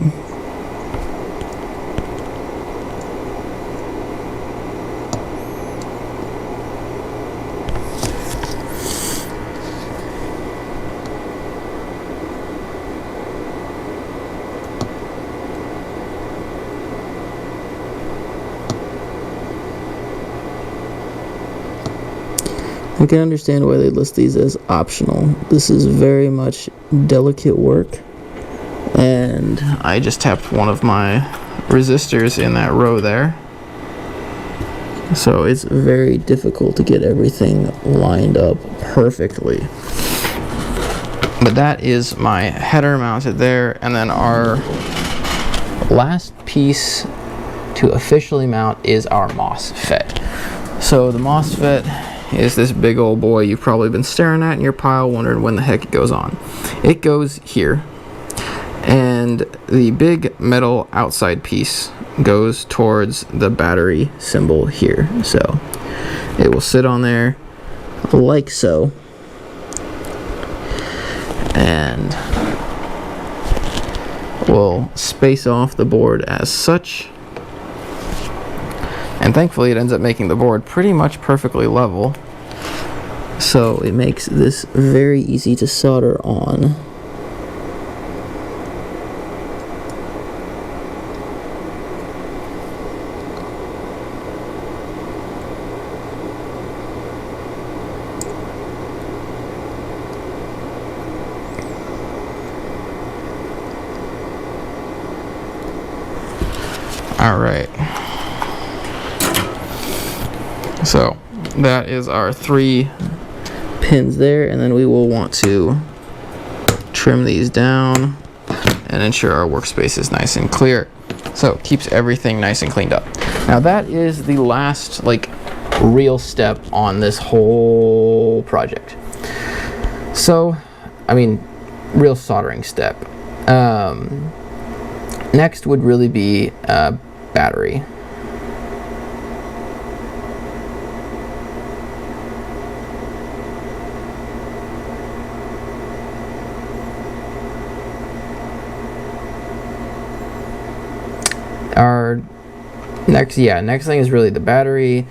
I can understand why they list these as optional. This is very much delicate work, and I just tapped one of my resistors in that row there, so it's very difficult to get everything lined up perfectly. But that is my header mounted there, and then our last piece to officially mount is our MOSFET. So the MOSFET is this big old boy you've probably been staring at in your pile, wondering when the heck it goes on. It goes here, and the big metal outside piece goes towards the battery symbol here. So it will sit on there like so, and we'll space off the board as such. And thankfully it ends up making the board pretty much perfectly level, so it makes this very easy to solder on. All right. So that is our 3 pins there, and then we will want to trim these down and ensure our workspace is nice and clear. So it keeps everything nice and cleaned up. Now that is the last real step on this whole project. So, I mean, real soldering step. Next would really be battery. Our next thing is really the battery,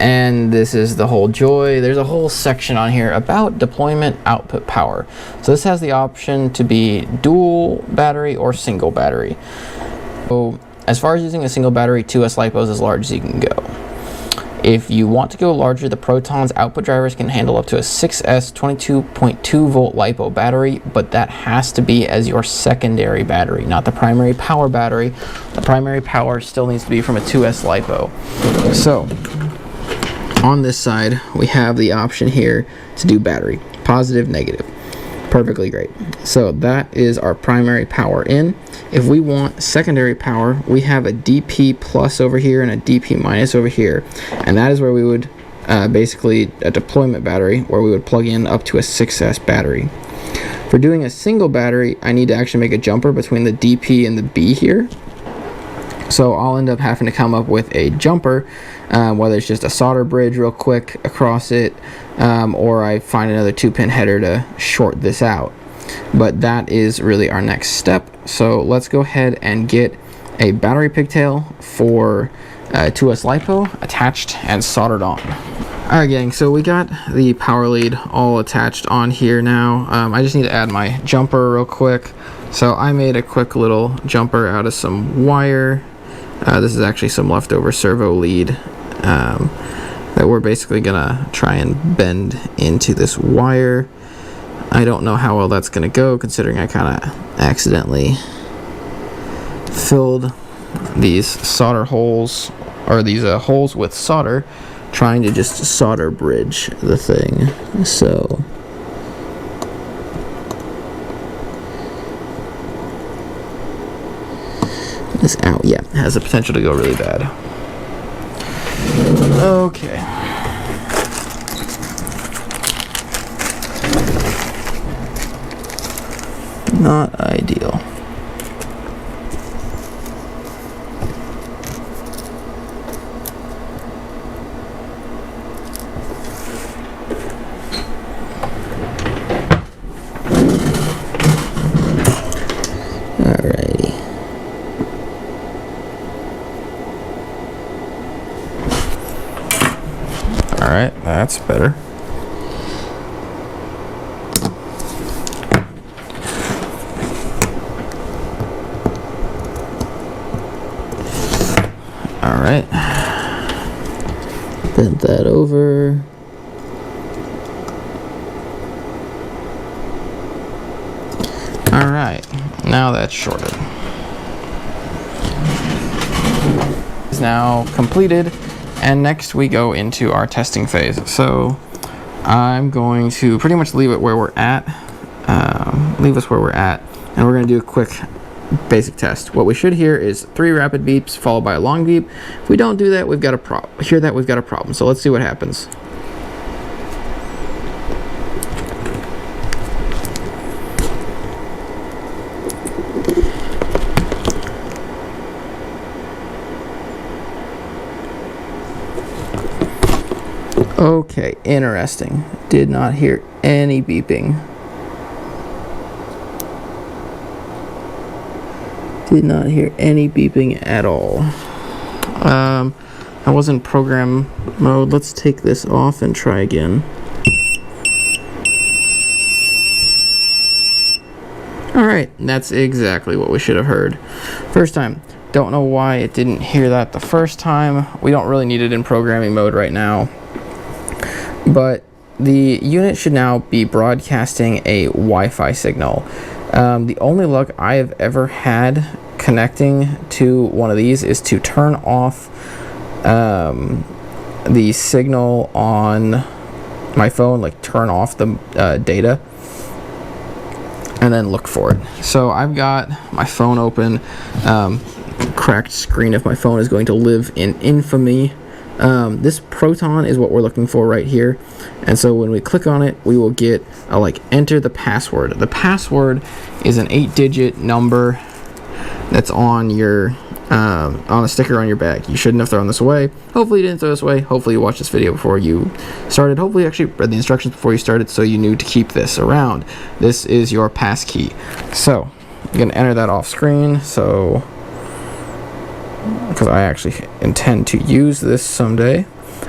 and this is the whole joy. There's a whole section on here about deployment output power. So this has the option to be dual battery or single battery. So as far as using a single battery, 2S LiPo is as large as you can go. If you want to go larger, the Proton's output drivers can handle up to a 6S 22.2 volt LiPo battery, but that has to be as your secondary battery, not the primary power battery. The primary power still needs to be from a 2S LiPo. So on this side, we have the option here to do battery, positive, negative. Perfectly great. So that is our primary power in. If we want secondary power, we have a DP plus over here and a DP minus over here, and that is where we would basically a deployment battery where we would plug in up to a 6S battery. For doing a single battery, I need to actually make a jumper between the DP and the B here. So I'll end up having to come up with a jumper, whether it's just a solder bridge real quick across it, or I find another 2-pin header to short this out. But that is really our next step. So let's go ahead and get a battery pigtail for 2S LiPo attached and soldered on. Alright gang, so we got the power lead all attached on here now. I just need to add my jumper real quick. So I made a quick little jumper out of some wire. This is actually some leftover servo lead that we're basically gonna try and bend into this wire. I don't know how well that's gonna go, considering I kind of accidentally filled these solder holes, or these holes with solder, trying to just solder bridge the thing. So this out, yeah, has the potential to go really bad. Okay. Not ideal. Alrighty. Alright, that's better. Alright. Bend that over. Alright, now that's shorted. It's now completed, and next we go into our testing phase. So I'm going to pretty much leave it where we're at, leave us where we're at, and we're going to do a quick basic test. What we should hear is 3 rapid beeps followed by a long beep. If we don't do that, we've got a problem. Hear that, we've got a problem. So let's see what happens. Okay, interesting. Did not hear any beeping. Did not hear any beeping at all. I was in program mode. Let's take this off and try again. Alright, that's exactly what we should have heard. First time. Don't know why it didn't hear that the first time. We don't really need it in programming mode right now. But the unit should now be broadcasting a Wi-Fi signal. The only luck I have ever had connecting to one of these is to turn off the signal on my phone, like turn off the data, and then look for it. So I've got my phone open, cracked screen if my phone is going to live in infamy. This Proton is what we're looking for right here, and so when we click on it, we will get a enter the password. The password is an 8-digit number that's on your on a sticker on your bag. You shouldn't have thrown this away. Hopefully you didn't throw this away. Hopefully you watched this video before you started. Hopefully you actually read the instructions before you started, so you knew to keep this around. This is your pass key. So I'm gonna enter that off screen. So because I actually intend to use this someday.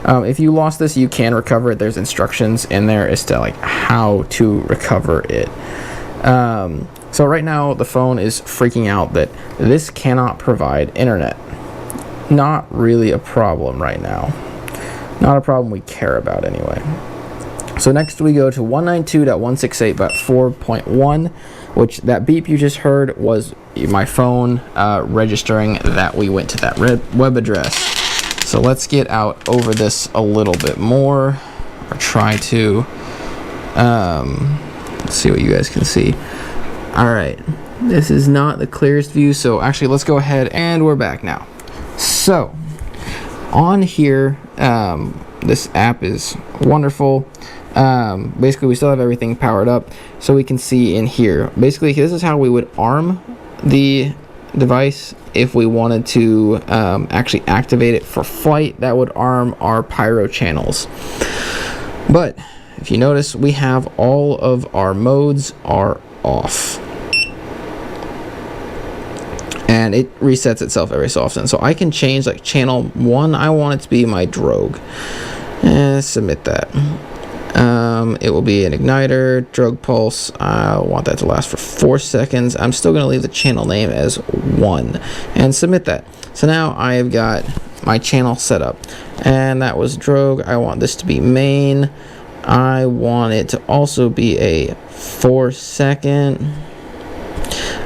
If you lost this, you can recover it. There's instructions in there as to how to recover it. So right now the phone is freaking out that this cannot provide internet. Not really a problem right now. Not a problem we care about anyway. So next we go to 192.168.4.1, which that beep you just heard was my phone registering that we went to that web address. So let's get out over this a little bit more, or try to. Let's see what you guys can see. All right, this is not the clearest view, so actually let's go ahead, and we're back now. So on here, this app is wonderful. Basically we still have everything powered up, so we can see in here. Basically this is how we would arm the device if we wanted to actually activate it for flight. That would arm our pyro channels. But if you notice, we have all of our modes are off, and it resets itself every so often. So I can change, like channel 1, I want it to be my drogue, and submit that. It will be an igniter, drogue pulse. I want that to last for 4 seconds. I'm still going to leave the channel name as 1 and submit that. So now I have got my channel set up, and that was drogue. I want this to be main. I want it to also be a 4 second.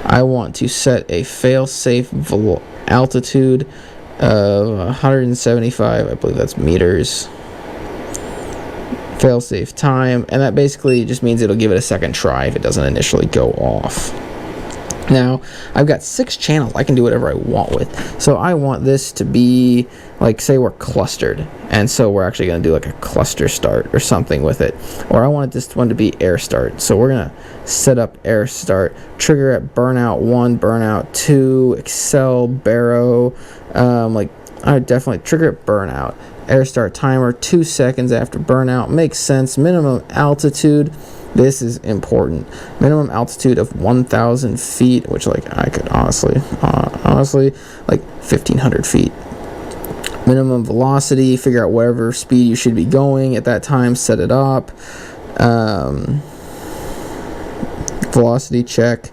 I want to set a fail-safe altitude of 175, I believe that's meters. Fail-safe time, and that basically just means it'll give it a second try if it doesn't initially go off. Now I've got 6 channels I can do whatever I want with. So I want this to be, like, say we're clustered, and so we're actually going to do like a cluster start or something with it. Or I want this one to be air start, so we're going to set up air start, trigger at burnout 1, burnout 2, excel, barrow. Like I would definitely trigger at burnout. Air start timer 2 seconds after burnout makes sense. Minimum altitude, this is important. Minimum altitude of 1,000 feet, which, like, I could honestly like 1,500 feet. Minimum velocity, figure out whatever speed you should be going at that time, set it up. Velocity check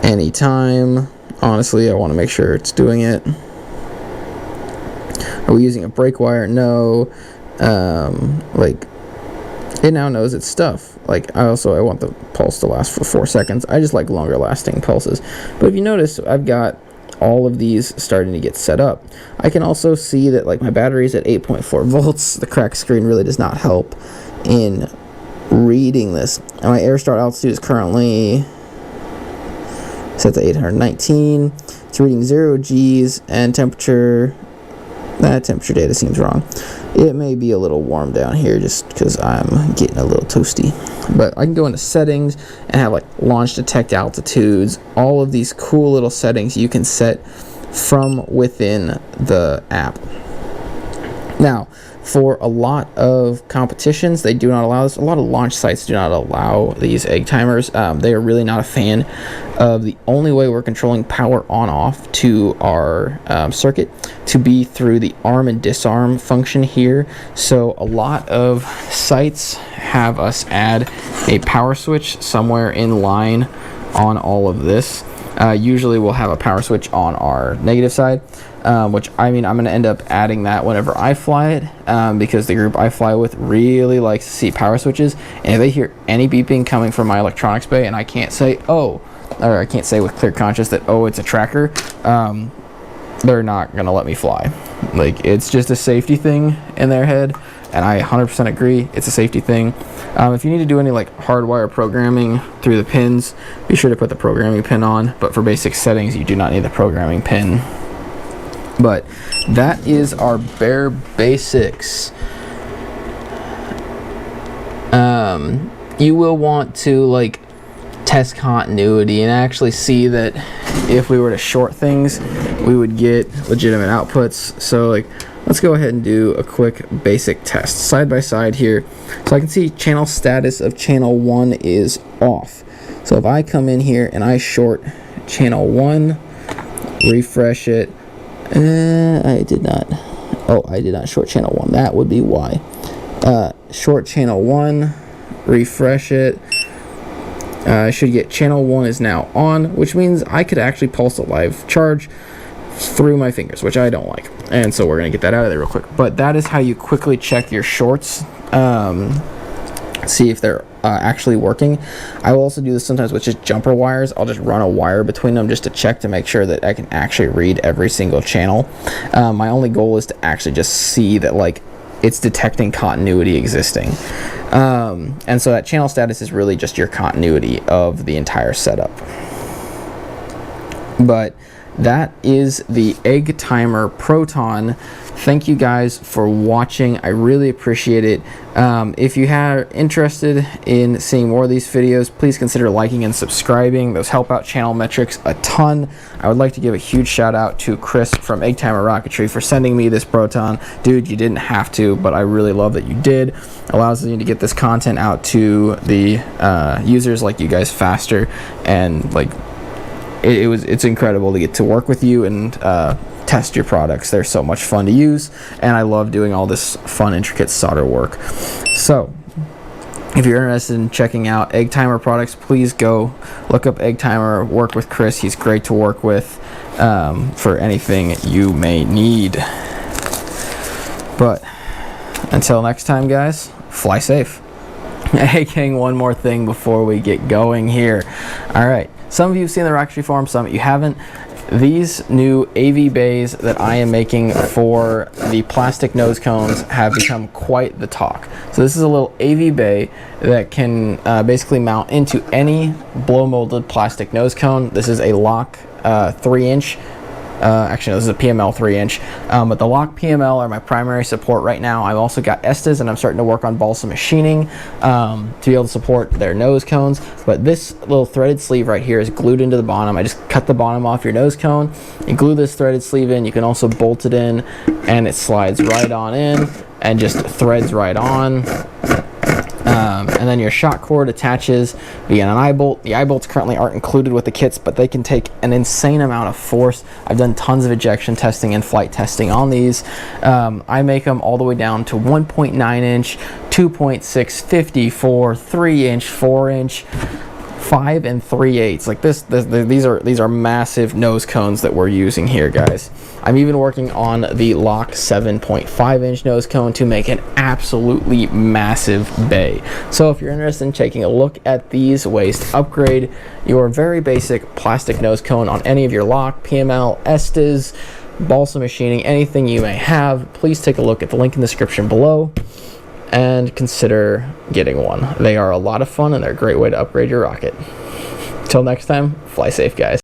anytime. Honestly, I want to make sure it's doing it. Are we using a brake wire? No. Like, it now knows its stuff. Like, I want the pulse to last for 4 seconds. I just like longer lasting pulses. But if you notice, I've got all of these starting to get set up. I can also see that, like, my battery's at 8.4 volts. The cracked screen really does not help in reading this. And my air start altitude is currently set to 819. It's reading 0 G's, and temperature. That temperature data seems wrong. It may be a little warm down here just because I'm getting a little toasty. But I can go into settings and have, like, launch detect altitudes. All of these cool little settings you can set from within the app. Now, for a lot of competitions, they do not allow this. A lot of launch sites do not allow these egg timers. They are really not a fan of the only way we're controlling power on-off to our circuit to be through the arm and disarm function here. So a lot of sites have us add a power switch somewhere in line on all of this. Usually we'll have a power switch on our negative side, which, I mean, I'm going to end up adding that whenever I fly it, because the group I fly with really likes to see power switches, and if they hear any beeping coming from my electronics bay and I can't say, or I can't say with clear conscience that, oh, it's a tracker, they're not going to let me fly. Like, it's just a safety thing in their head, and I 100% agree, it's a safety thing. If you need to do any, like, hardwire programming through the pins, be sure to put the programming pin on, but for basic settings you do not need the programming pin. But that is our bare basics. You will want to, like, test continuity and actually see that if we were to short things, we would get legitimate outputs. So, like, let's go ahead and do a quick basic test side by side here. So I can see channel status of channel 1 is off. So if I come in here and I short channel 1, refresh it, I did not short channel 1. That would be why. Short channel 1, refresh it. I should get channel 1 is now on, which means I could actually pulse a live charge through my fingers, which I don't like. And so we're gonna get that out of there real quick. But that is how you quickly check your shorts, see if they're actually working. I will also do this sometimes with just jumper wires. I'll just run a wire between them just to check to make sure that I can actually read every single channel. My only goal is to actually just see that like it's detecting continuity existing. And so that channel status is really just your continuity of the entire setup. But that is the EggTimer Proton. Thank you guys for watching. I really appreciate it. If you are interested in seeing more of these videos, please consider liking and subscribing. Those help out channel metrics a ton. I would like to give a huge shout out to Chris from EggTimer Rocketry for sending me this Proton. Dude, you didn't have to, but I really love that you did. Allows me to get this content out to the users like you guys faster, and like it's incredible to get to work with you and test your products. They're so much fun to use, and I love doing all this fun, intricate solder work. So if you're interested in checking out EggTimer products, please go look up EggTimer, work with Chris. He's great to work with for anything you may need. But until next time, guys, fly safe. Hey gang, one more thing before we get going here. All right, some of you have seen the Rocketry Forum, some of you haven't. These new AV bays that I am making for the plastic nose cones have become quite the talk. So this is a little AV bay that can basically mount into any blow molded plastic nose cone. This is a Lock 3-inch. Actually, no, this is a PML 3-inch, but the Lock PML are my primary support right now. I've also got Estes, and I'm starting to work on balsa machining to be able to support their nose cones. But this little threaded sleeve right here is glued into the bottom. I just cut the bottom off your nose cone. You glue this threaded sleeve in. You can also bolt it in, and it slides right on in and just threads right on. And then your shock cord attaches via an eye bolt. The eye bolts currently aren't included with the kits, but they can take an insane amount of force. I've done tons of ejection testing and flight testing on these. I make them all the way down to 1.9 inch, 2.6, 54, 3-inch, 4-inch, 5 and 3/8. Like these are massive nose cones that we're using here, guys. I'm even working on the Lock 7.5-inch nose cone to make an absolutely massive bay. So if you're interested in taking a look at these ways to upgrade your very basic plastic nose cone on any of your Lock, PML, Estes, balsa machining, anything you may have, please take a look at the link in the description below and consider getting one. They are a lot of fun, and they're a great way to upgrade your rocket. Till next time, fly safe, guys.